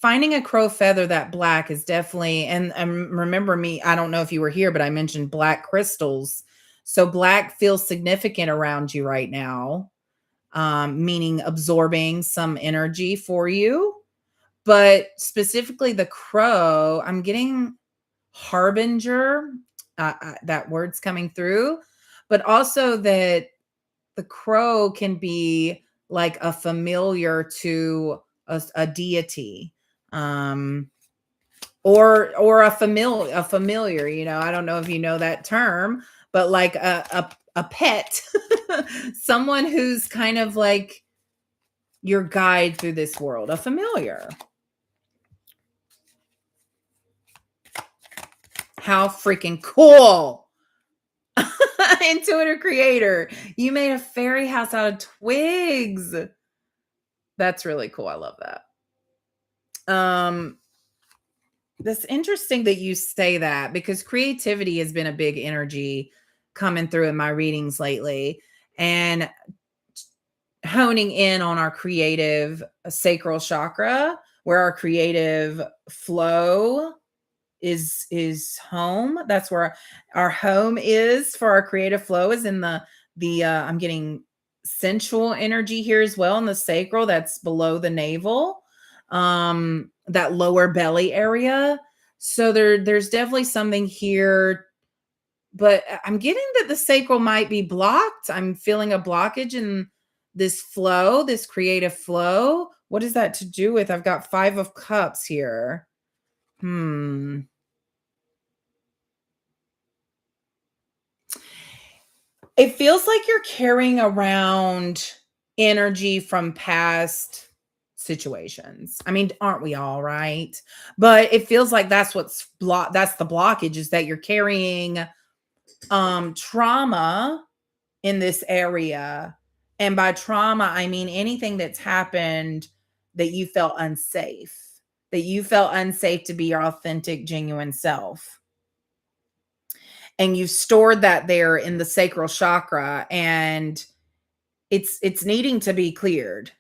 [SPEAKER 1] Finding a crow feather that black is definitely, and remember me, I don't know if you were here, but I mentioned black crystals. So black feels significant around you right now, meaning absorbing some energy for you. But specifically the crow, I'm getting harbinger, that word's coming through, but also that the crow can be like a familiar to a deity, or a familiar, you know, I don't know if you know that term, but like a pet, someone who's kind of like your guide through this world, a familiar. How freaking cool. Intuitive creator, you made a fairy house out of twigs. That's really cool. I love that. That's interesting that you say that, because creativity has been a big energy coming through in my readings lately, and honing in on our creative sacral chakra, where our creative flow is home. That's where our home is for our creative flow, is in the I'm getting sensual energy here as well in the sacral, that's below the navel, that lower belly area. So there's definitely something here, but I'm getting that the sacral might be blocked. I'm feeling a blockage in this flow, this creative flow. What is that to do with? I've got 5 of cups here. It feels like you're carrying around energy from past situations. I mean, aren't we all, right? But it feels like that's that's the blockage, is that you're carrying trauma in this area. And by trauma, I mean anything that's happened that you felt unsafe, to be your authentic, genuine self. And you've stored that there in the sacral chakra, and it's needing to be cleared.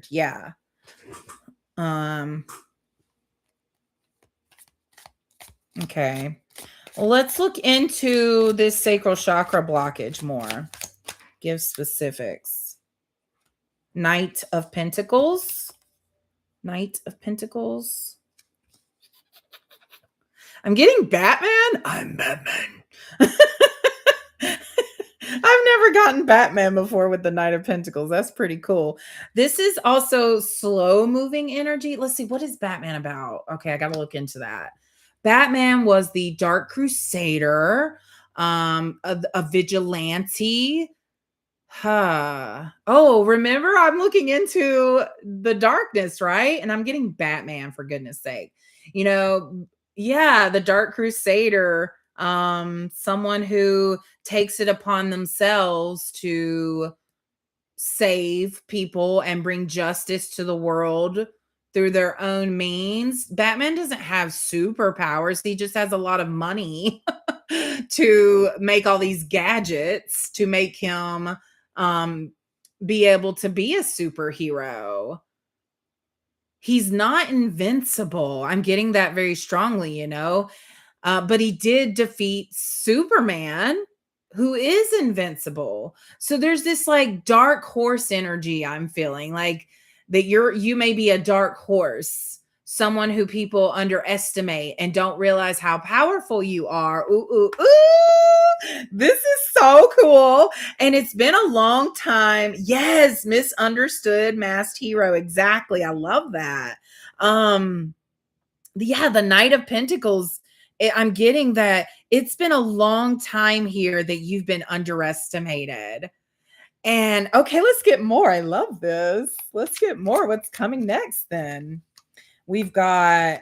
[SPEAKER 1] Yeah. Okay. Well, let's look into this sacral chakra blockage more. Give specifics. Knight of Pentacles. Knight of Pentacles. I'm getting Batman. I'm Batman. I've never gotten Batman before with the Knight of Pentacles. That's pretty cool. This is also slow moving energy. Let's see, what is Batman about? Okay, I got to look into that. Batman was the Dark Crusader, a vigilante. Huh. Oh, remember, I'm looking into the darkness, right? And I'm getting Batman, for goodness sake. You know, yeah, the Dark Crusader, someone who takes it upon themselves to save people and bring justice to the world through their own means. Batman doesn't have superpowers. He just has a lot of money to make all these gadgets to make him um be able to be a superhero. He's not invincible. I'm getting that very strongly, but he did defeat Superman, who is invincible. So there's this like dark horse energy I'm feeling, like that you may be a dark horse, someone who people underestimate and don't realize how powerful you are. Ooh, ooh, ooh. This is so cool. And it's been a long time. Yes, misunderstood masked hero. Exactly. I love that. Um yeah, the Knight of Pentacles, I'm getting that it's been a long time here that you've been underestimated. And okay, let's get more. I love this. Let's get more. What's coming next then? We've got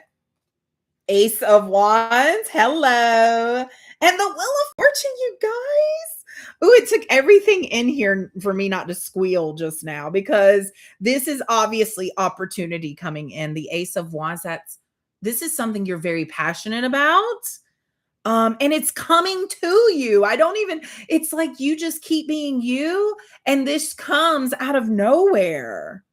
[SPEAKER 1] Ace of Wands. Hello. And the Wheel of Fortune, you guys. Oh, it took everything in here for me not to squeal just now, because this is obviously opportunity coming in. The Ace of Wands, this is something you're very passionate about. And it's coming to you. It's like you just keep being you, and this comes out of nowhere.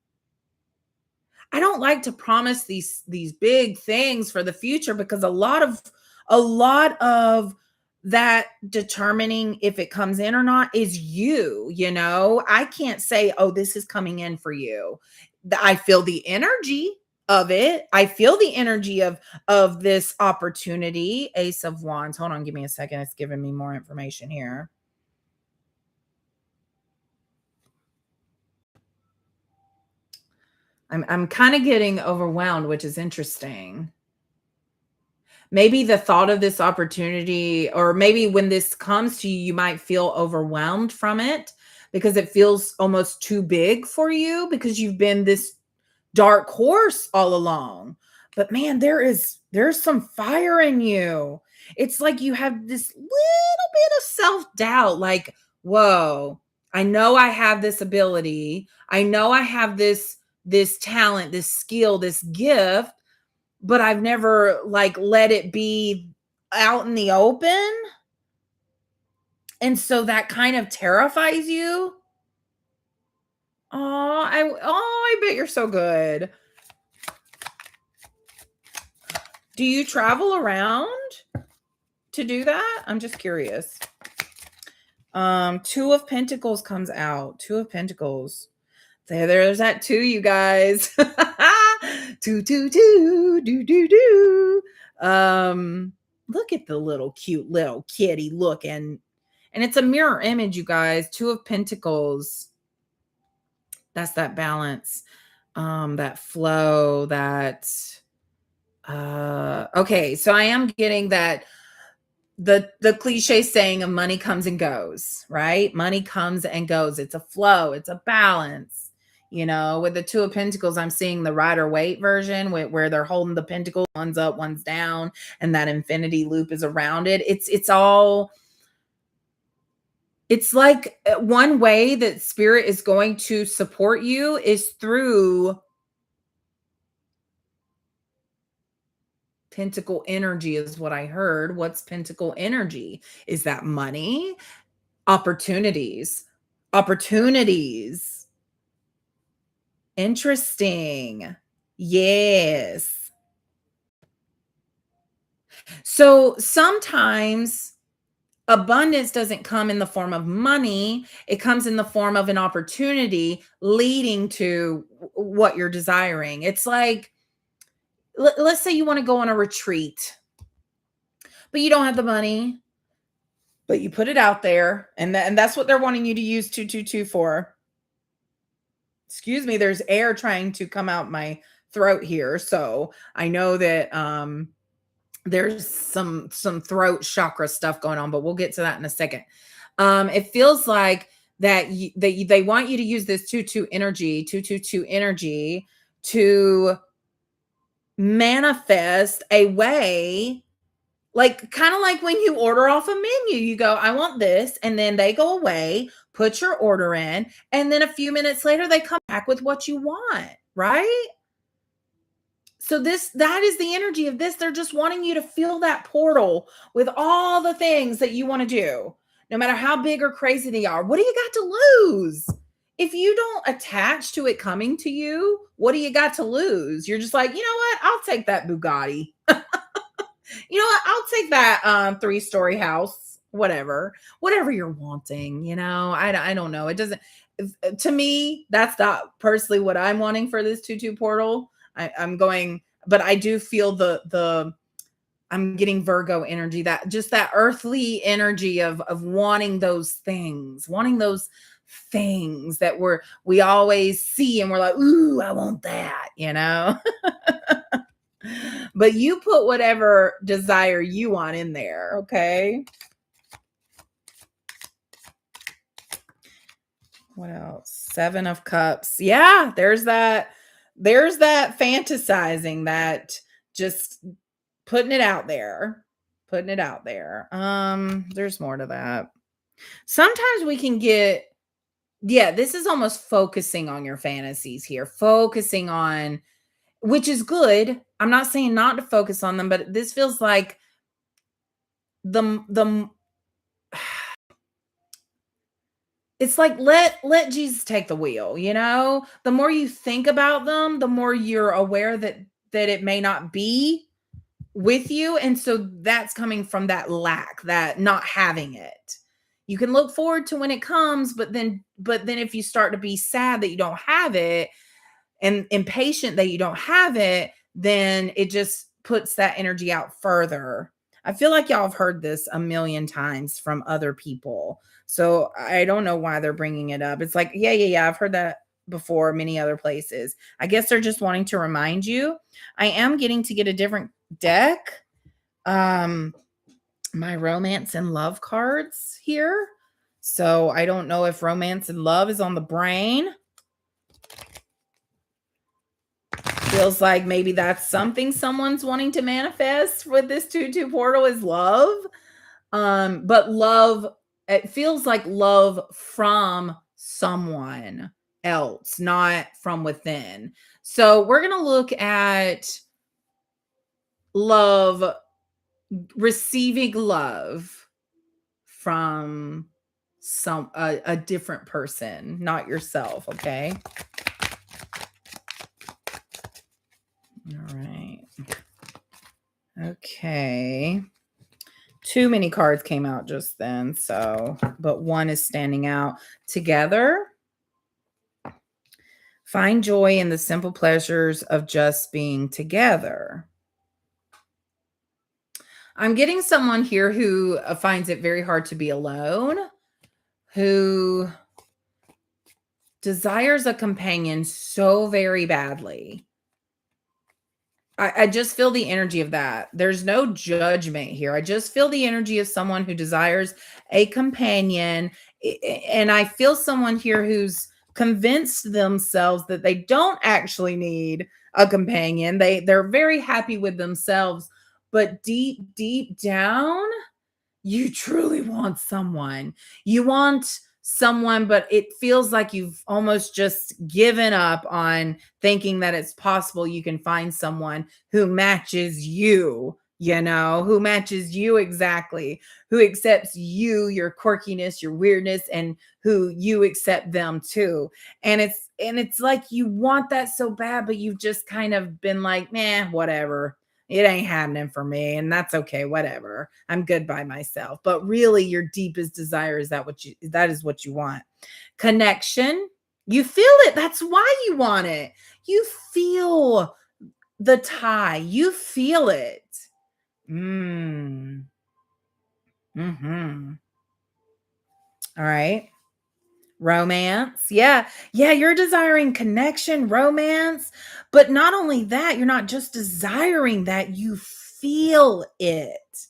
[SPEAKER 1] I don't like to promise these big things for the future, because a lot of that determining if it comes in or not is you. I can't say, "Oh, this is coming in for you." I feel the energy of it. I feel the energy of this opportunity. Ace of Wands. Hold on, give me a second. It's giving me more information here. I'm kind of getting overwhelmed, which is interesting. Maybe the thought of this opportunity, or maybe when this comes to you, you might feel overwhelmed from it because it feels almost too big for you, because you've been this dark horse all along. But man, there's some fire in you. It's like you have this little bit of self-doubt, like, whoa, I know I have this ability. I know I have this talent, this skill, this gift, but I've never like let it be out in the open. And so that kind of terrifies you. I bet you're so good. Do you travel around to do that? I'm just curious. Two of Pentacles comes out. Two of Pentacles. There's that two, you guys. Two, two, two, do, do, do. Look at the little cute little kitty looking. And it's a mirror image, you guys. Two of Pentacles. That's that balance, that flow, okay. So I am getting that the cliche saying of money comes and goes, right? Money comes and goes. It's a flow, it's a balance. With the Two of Pentacles, I'm seeing the Rider Waite version where they're holding the pentacle, one's up, one's down, and that infinity loop is around it. It's like one way that spirit is going to support you is through pentacle energy, is what I heard. What's pentacle energy? Is that money? Opportunities. Opportunities. Interesting. Yes. So sometimes Abundance doesn't come in the form of money. It comes in the form of an opportunity leading to what you're desiring. It's like, let's say you want to go on a retreat, but you don't have the money, but you put it out there, and that's what they're wanting you to use 222 for. Excuse me, there's air trying to come out my throat here. So I know that there's some throat chakra stuff going on, but we'll get to that in a second. It feels like that they want you to use this 222 energy to manifest a way, like kind of like when you order off a menu, you go, I want this, and then they go away, put your order in, and then a few minutes later they come back with what you want, right? So that is the energy of this. They're just wanting you to fill that portal with all the things that you want to do, no matter how big or crazy they are. What do you got to lose? If you don't attach to it coming to you, what do you got to lose? You're just like, you know what? I'll take that Bugatti. You know what? I'll take that 3-story house, whatever you're wanting. I don't know. It doesn't, to me, that's not personally what I'm wanting for this 2-2 portal. I'm going, but I do feel I'm getting Virgo energy, that just that earthly energy of wanting those things that we always see and we're like, ooh, I want that. But you put whatever desire you want in there, okay? What else? 7 of Cups. Yeah, there's that fantasizing, that just putting it out there. There's more to that. Sometimes we can get, this is almost focusing on your fantasies here, focusing on, which is good. I'm not saying not to focus on them, but this feels like the it's like, let Jesus take the wheel, The more you think about them, the more you're aware that it may not be with you, and so that's coming from that lack, that not having it. You can look forward to when it comes, but then if you start to be sad that you don't have it and impatient that you don't have it, then it just puts that energy out further. I feel like y'all have heard this a million times from other people. So I don't know why they're bringing it up. It's like, yeah. I've heard that before many other places. I guess they're just wanting to remind you. I am getting to get a different deck. My romance and love cards here. So I don't know if romance and love is on the brain. Feels like maybe that's something someone's wanting to manifest with this 2-2 portal is love. But love, it feels like love from someone else, not from within. So we're going to look at love, receiving love from a different person, not yourself, okay? All right. Okay. Too many cards came out just then, but one is standing out. Together. Find joy in the simple pleasures of just being together. I'm getting someone here who finds it very hard to be alone, who desires a companion so very badly. I just feel the energy of that. There's no judgment here. I just feel the energy of someone who desires a companion. And I feel someone here who's convinced themselves that they don't actually need a companion. They're very happy with themselves, but deep down, you truly want someone. You want someone, but it feels like you've almost just given up on thinking that it's possible you can find someone who matches you, who matches you exactly, who accepts you, your quirkiness, your weirdness, and who you accept them too. And it's like you want that so bad, but you've just kind of been like, whatever. It ain't happening for me, and that's okay, whatever. I'm good by myself. But really your deepest desire is that is what you want. Connection, you feel it. That's why you want it. You feel the tie. You feel it. Mm. Mhm. All right. Romance. Yeah. Yeah, you're desiring connection, romance, but not only that, you're not just desiring that, you feel it.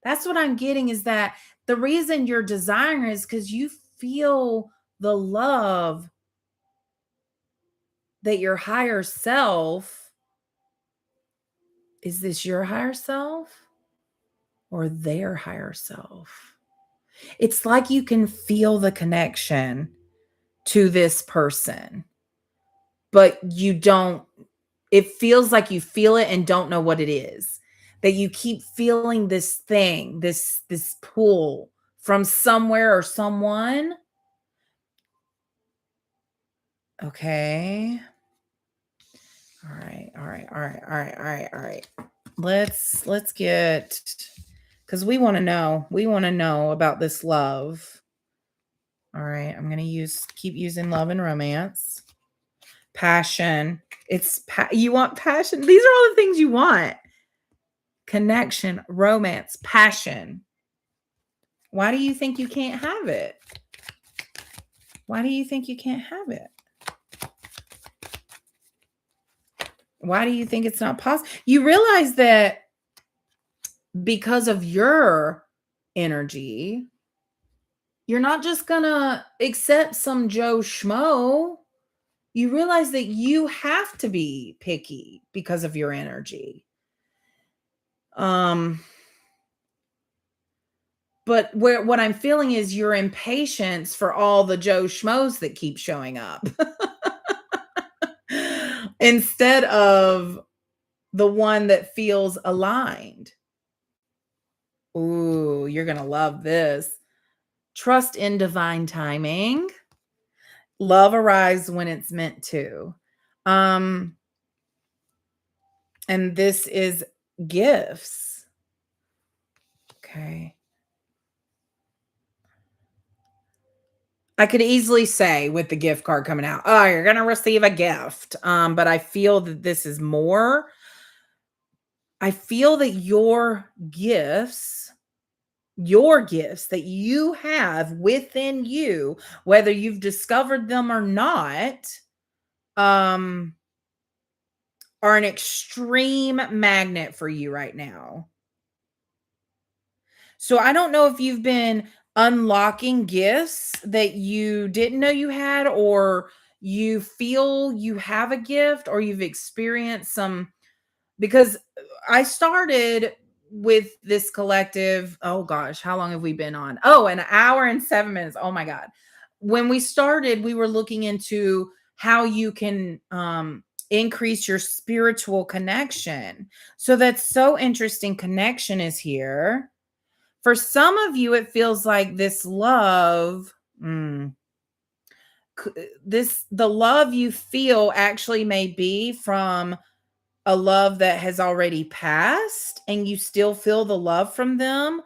[SPEAKER 1] That's what I'm getting is that the reason you're desiring is cuz you feel the love that your higher self, is this your higher self or their higher self? It's like you can feel the connection to this person, but you don't, it feels like you feel it and don't know what it is. That you keep feeling this thing, this pull from somewhere or someone. Okay. All right. All right. All right. All right. All right. All right. Let's get, cuz we want to know. We want to know about this love. All right. I'm going to keep using love and romance. Passion. You want passion. These are all the things you want. Connection, romance, passion. Why do you think you can't have it? Why do you think you can't have it? Why do you think it's not possible? You realize that because of your energy, you're not just gonna accept some Joe Schmo. You realize that you have to be picky because of your energy. But what I'm feeling is your impatience for all the Joe Schmoes that keep showing up instead of the one that feels aligned. Ooh, you're going to love this. Trust in divine timing. Love arrives when it's meant to. And this is gifts. Okay. I could easily say with the gift card coming out, oh, you're going to receive a gift. But I feel that this is more. I feel that your gifts that you have within you, whether you've discovered them or not, are an extreme magnet for you right now. So I don't know if you've been unlocking gifts that you didn't know you had, or you feel you have a gift, or you've experienced some, because I started with this collective. Oh gosh, how long have we been on? Oh, an hour and 7 minutes. Oh my God. When we started, we were looking into how you can increase your spiritual connection. So that's so interesting. Connection is here. For some of you, it feels like this love, the love you feel actually may be from a love that has already passed, and you still feel the love from them,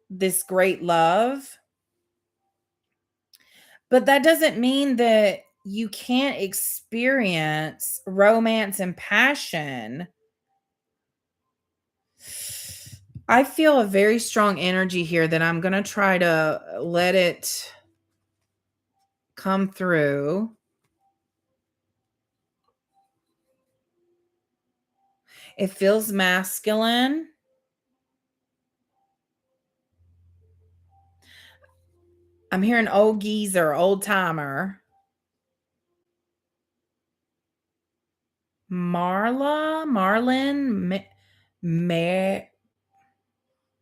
[SPEAKER 1] this great love. But that doesn't mean that you can't experience romance and passion. I feel a very strong energy here that I'm going to try to let it come through. It feels masculine. I'm hearing old geezer, old timer. Marlon,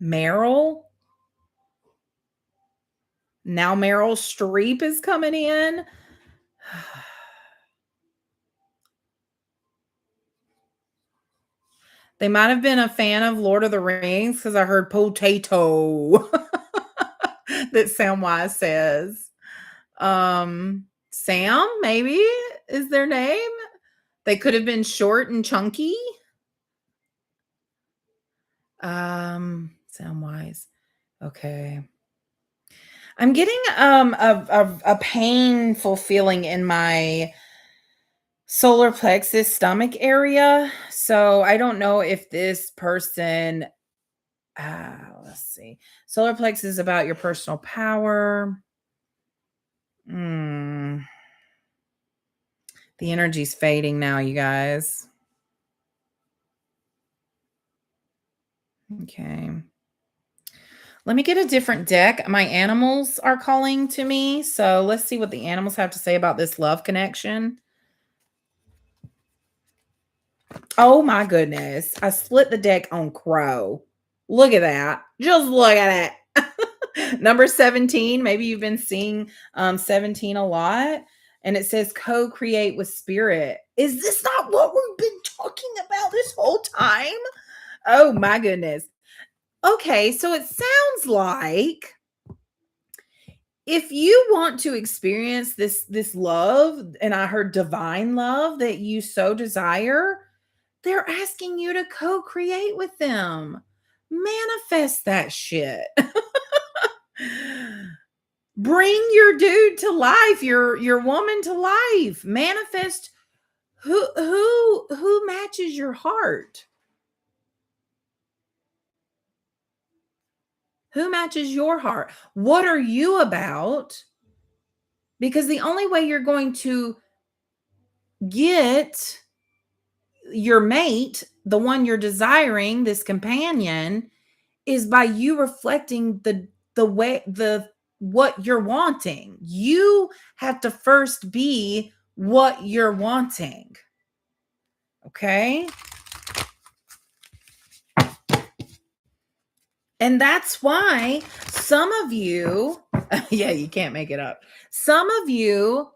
[SPEAKER 1] Meryl. Now Meryl Streep is coming in. They might have been a fan of Lord of the Rings because I heard potato that Samwise says. Sam, maybe is their name. They could have been short and chunky. Sound wise. Okay. I'm getting a painful feeling in my solar plexus stomach area. So I don't know if this person let's see. Solar plexus is about your personal power. Hmm. The energy's fading now, you guys. Okay. Let me get a different deck. My animals are calling to me. So let's see what the animals have to say about this love connection. Oh my goodness. I split the deck on Crow. Look at that. Just look at it. Number 17. Maybe you've been seeing 17 a lot. And it says co create with spirit. Is this not what we've been talking about this whole time? Oh my goodness. Okay. So it sounds like if you want to experience this love, and I heard divine love that you so desire, they're asking you to co-create with them. Manifest that shit. Bring your dude to life, your woman to life. Manifest who matches your heart. Who matches your heart? What are you about? Because the only way you're going to get your mate, the one you're desiring, this companion, is by you reflecting the way the what you're wanting. You have to first be what you're wanting. Okay? And that's why some of you yeah, you can't make it up. Some of you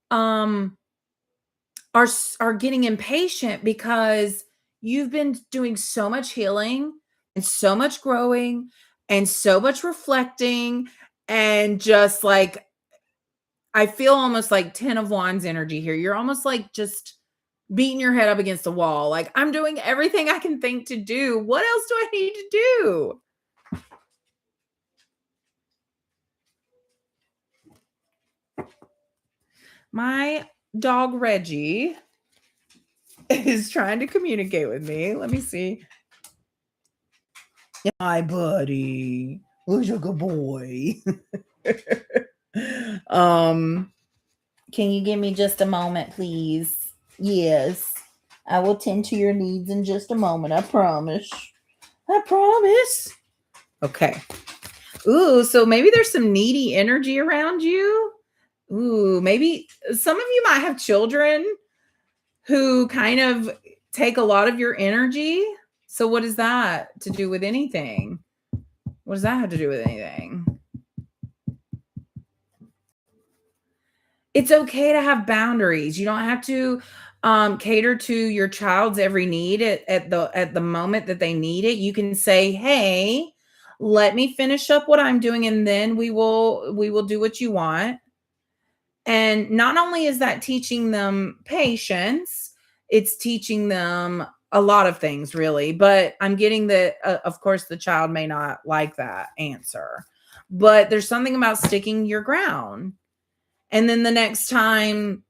[SPEAKER 1] um are getting impatient because you've been doing so much healing and so much growing and so much reflecting and just like I feel almost like 10 of wands energy here. You're almost like just beating your head up against the wall. Like I'm doing everything I can think to do. What else do I need to do? My dog Reggie is trying to communicate with me. Let me see. Hi, buddy. Who's your good boy? um, can you give me just a moment, please? Yes. I will tend to your needs in just a moment. I promise. I promise. Okay. Ooh, so maybe there's some needy energy around you. Ooh, maybe some of you might have children who kind of take a lot of your energy. So what is that to do with anything? What does that have to do with anything? It's okay to have boundaries. You don't have to cater to your child's every need at the moment that they need it. You can say, "Hey, let me finish up what I'm doing, and then we will do what you want." And not only is that teaching them patience, it's teaching them a lot of things, really. But I'm getting that, of course, the child may not like that answer. But there's something about sticking your ground. And then the next time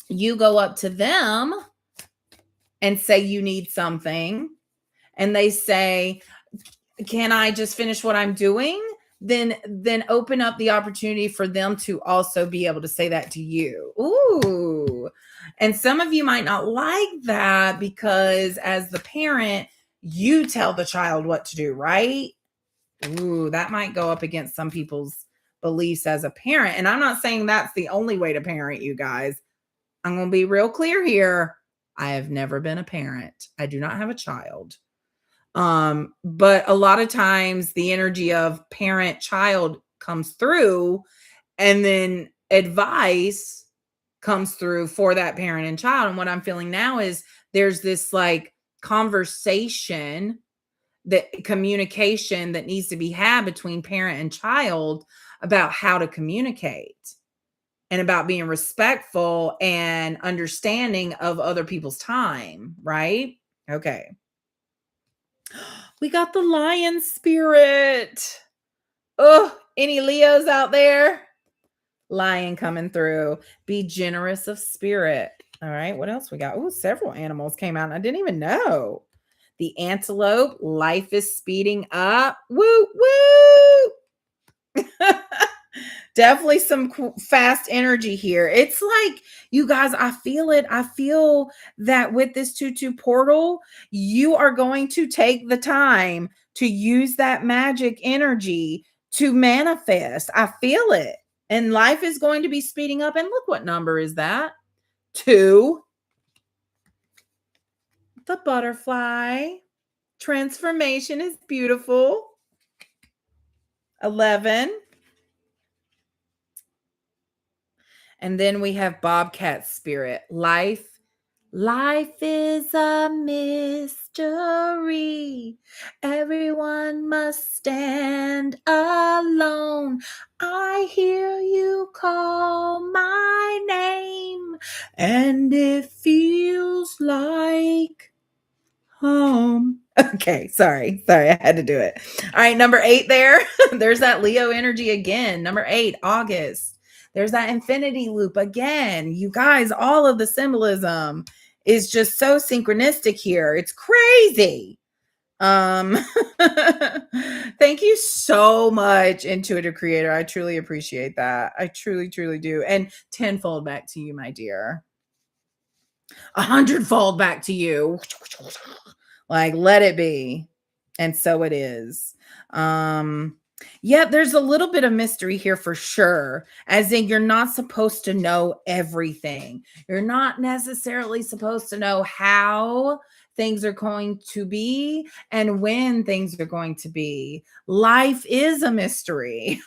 [SPEAKER 1] you go up to them and say you need something, and they say, "Can I just finish what I'm doing?" Then open up the opportunity for them to also be able to say that to you. Ooh. And some of you might not like that because as the parent, you tell the child what to do, right? Ooh, that might go up against some people's beliefs as a parent. And I'm not saying that's the only way to parent, you guys. I'm going to be real clear here. I have never been a parent. I do not have a child. But a lot of times the energy of parent child comes through, and then advice comes through for that parent and child. And what I'm feeling now is there's this like conversation, that communication that needs to be had between parent and child about how to communicate and about being respectful and understanding of other people's time, right? Okay. We got the lion spirit. Oh, any Leos out there? Lion coming through. Be generous of spirit. All right, what else we got? Oh, several animals came out. And I didn't even know. The antelope, life is speeding up. Woo, woo. Definitely some fast energy here. It's like, you guys, I feel it. I feel that with this 2-2 portal, you are going to take the time to use that magic energy to manifest. I feel it. And life is going to be speeding up. And look, what number is that? 2. The butterfly. Transformation is beautiful. 11. And then we have Bobcat spirit. Life is a mystery. Everyone must stand alone. I hear you call my name, and it feels like home. Okay, sorry. I had to do it. All right, number 8 there. There's that Leo energy again. Number 8, August. There's that infinity loop again. You guys, all of the symbolism is just so synchronistic here. It's crazy. Um Thank you so much, intuitive creator. I truly appreciate that. I truly, truly do. And tenfold back to you, my dear. 100-fold back to you. Like, let it be. And so it is. Yeah, there's a little bit of mystery here for sure. As in, you're not supposed to know everything. You're not necessarily supposed to know how things are going to be and when things are going to be. Life is a mystery.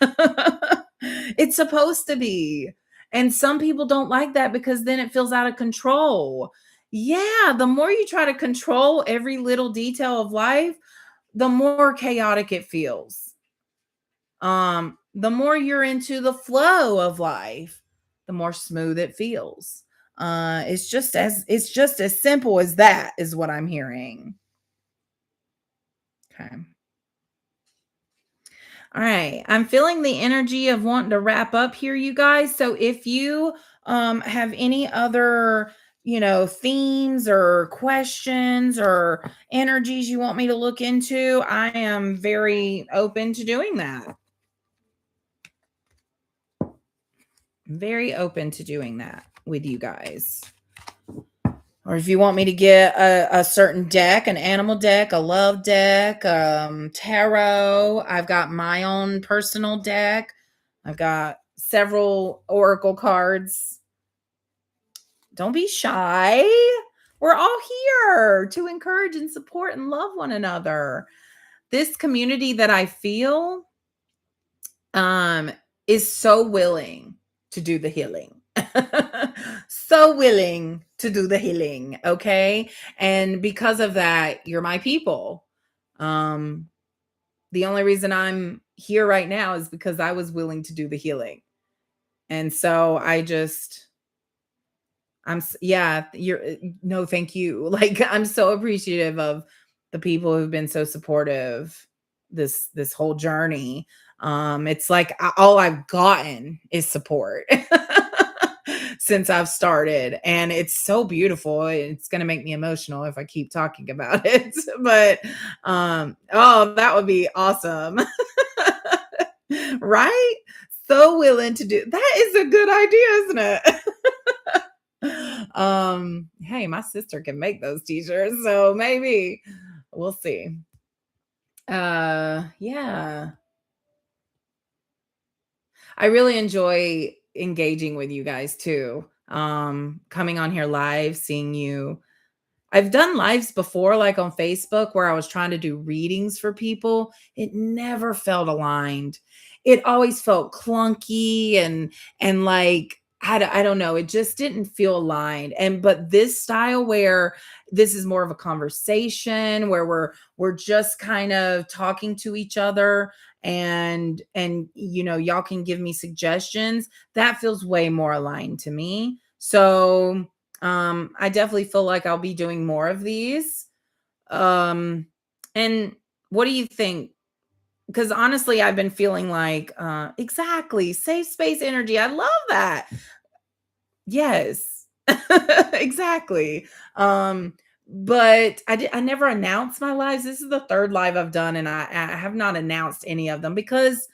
[SPEAKER 1] It's supposed to be. And some people don't like that because then it feels out of control. Yeah, the more you try to control every little detail of life, the more chaotic it feels. The more you're into the flow of life, the more smooth it feels. It's just as simple as that is what I'm hearing. Okay. All right. I'm feeling the energy of wanting to wrap up here, you guys. So if you have any other, themes or questions or energies you want me to look into, I am very open to doing that. Very open to doing that with you guys. Or if you want me to get a certain deck, an animal deck, a love deck, tarot, I've got my own personal deck. I've got several oracle cards. Don't be shy. We're all here to encourage and support and love one another. This community that I feel is so willing to do the healing. So willing to do the healing, okay? And because of that, you're my people. The only reason I'm here right now is because I was willing to do the healing. And so yeah, no, thank you. Like, I'm so appreciative of the people who've been so supportive this whole journey. It's like all I've gotten is support since I've started, and it's so beautiful. It's going to make me emotional if I keep talking about it, but oh, that would be awesome. Right? So willing to do that is a good idea, isn't it? Hey, my sister can make those t-shirts, so maybe we'll see. Yeah. I really enjoy engaging with you guys too. Coming on here live, seeing you. I've done lives before, like on Facebook, where I was trying to do readings for people. It never felt aligned. It always felt clunky and like I don't know. It just didn't feel aligned. But this style where this is more of a conversation where we're just kind of talking to each other and y'all can give me suggestions. That feels way more aligned to me. So I definitely feel like I'll be doing more of these. Um, And what do you think? Because honestly, I've been feeling like, exactly, safe space energy. I love that. Yes. Exactly. But I never announced my lives. This is the 3rd live I've done, and I have not announced any of them because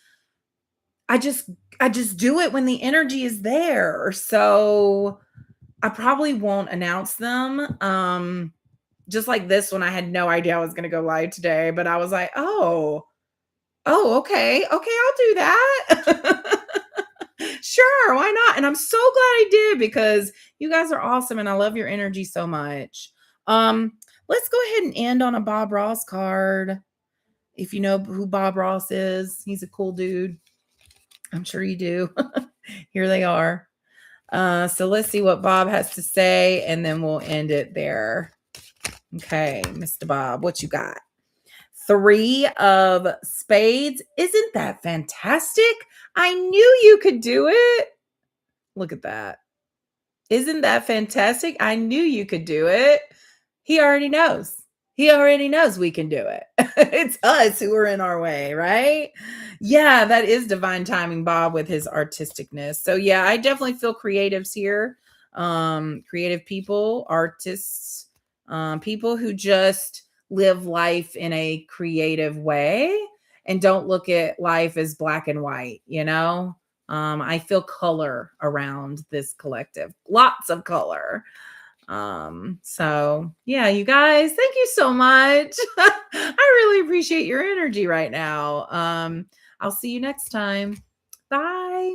[SPEAKER 1] I just I just do it when the energy is there. So, I probably won't announce them. Just like this one, I had no idea I was gonna go live today, but I was like, "Oh, okay. Okay, I'll do that." Sure, why not? And I'm so glad I did because you guys are awesome and I love your energy so much. Um, let's go ahead and end on a Bob Ross card. If you know who Bob Ross is, he's a cool dude. I'm sure you do. Here they are. So let's see what Bob has to say and then we'll end it there. Okay, Mr. Bob, what you got? 3 of spades. Isn't that fantastic? I knew you could do it. Look at that. Isn't that fantastic? I knew you could do it. He already knows. He already knows we can do it. It's us who are in our way, right? Yeah, that is divine timing, Bob, with his artisticness. So yeah, I definitely feel creatives here. Creative people, artists, people who just live life in a creative way and don't look at life as black and white, you know? I feel color around this collective, lots of color. So yeah, you guys, thank you so much. I really appreciate your energy right now. I'll see you next time. Bye.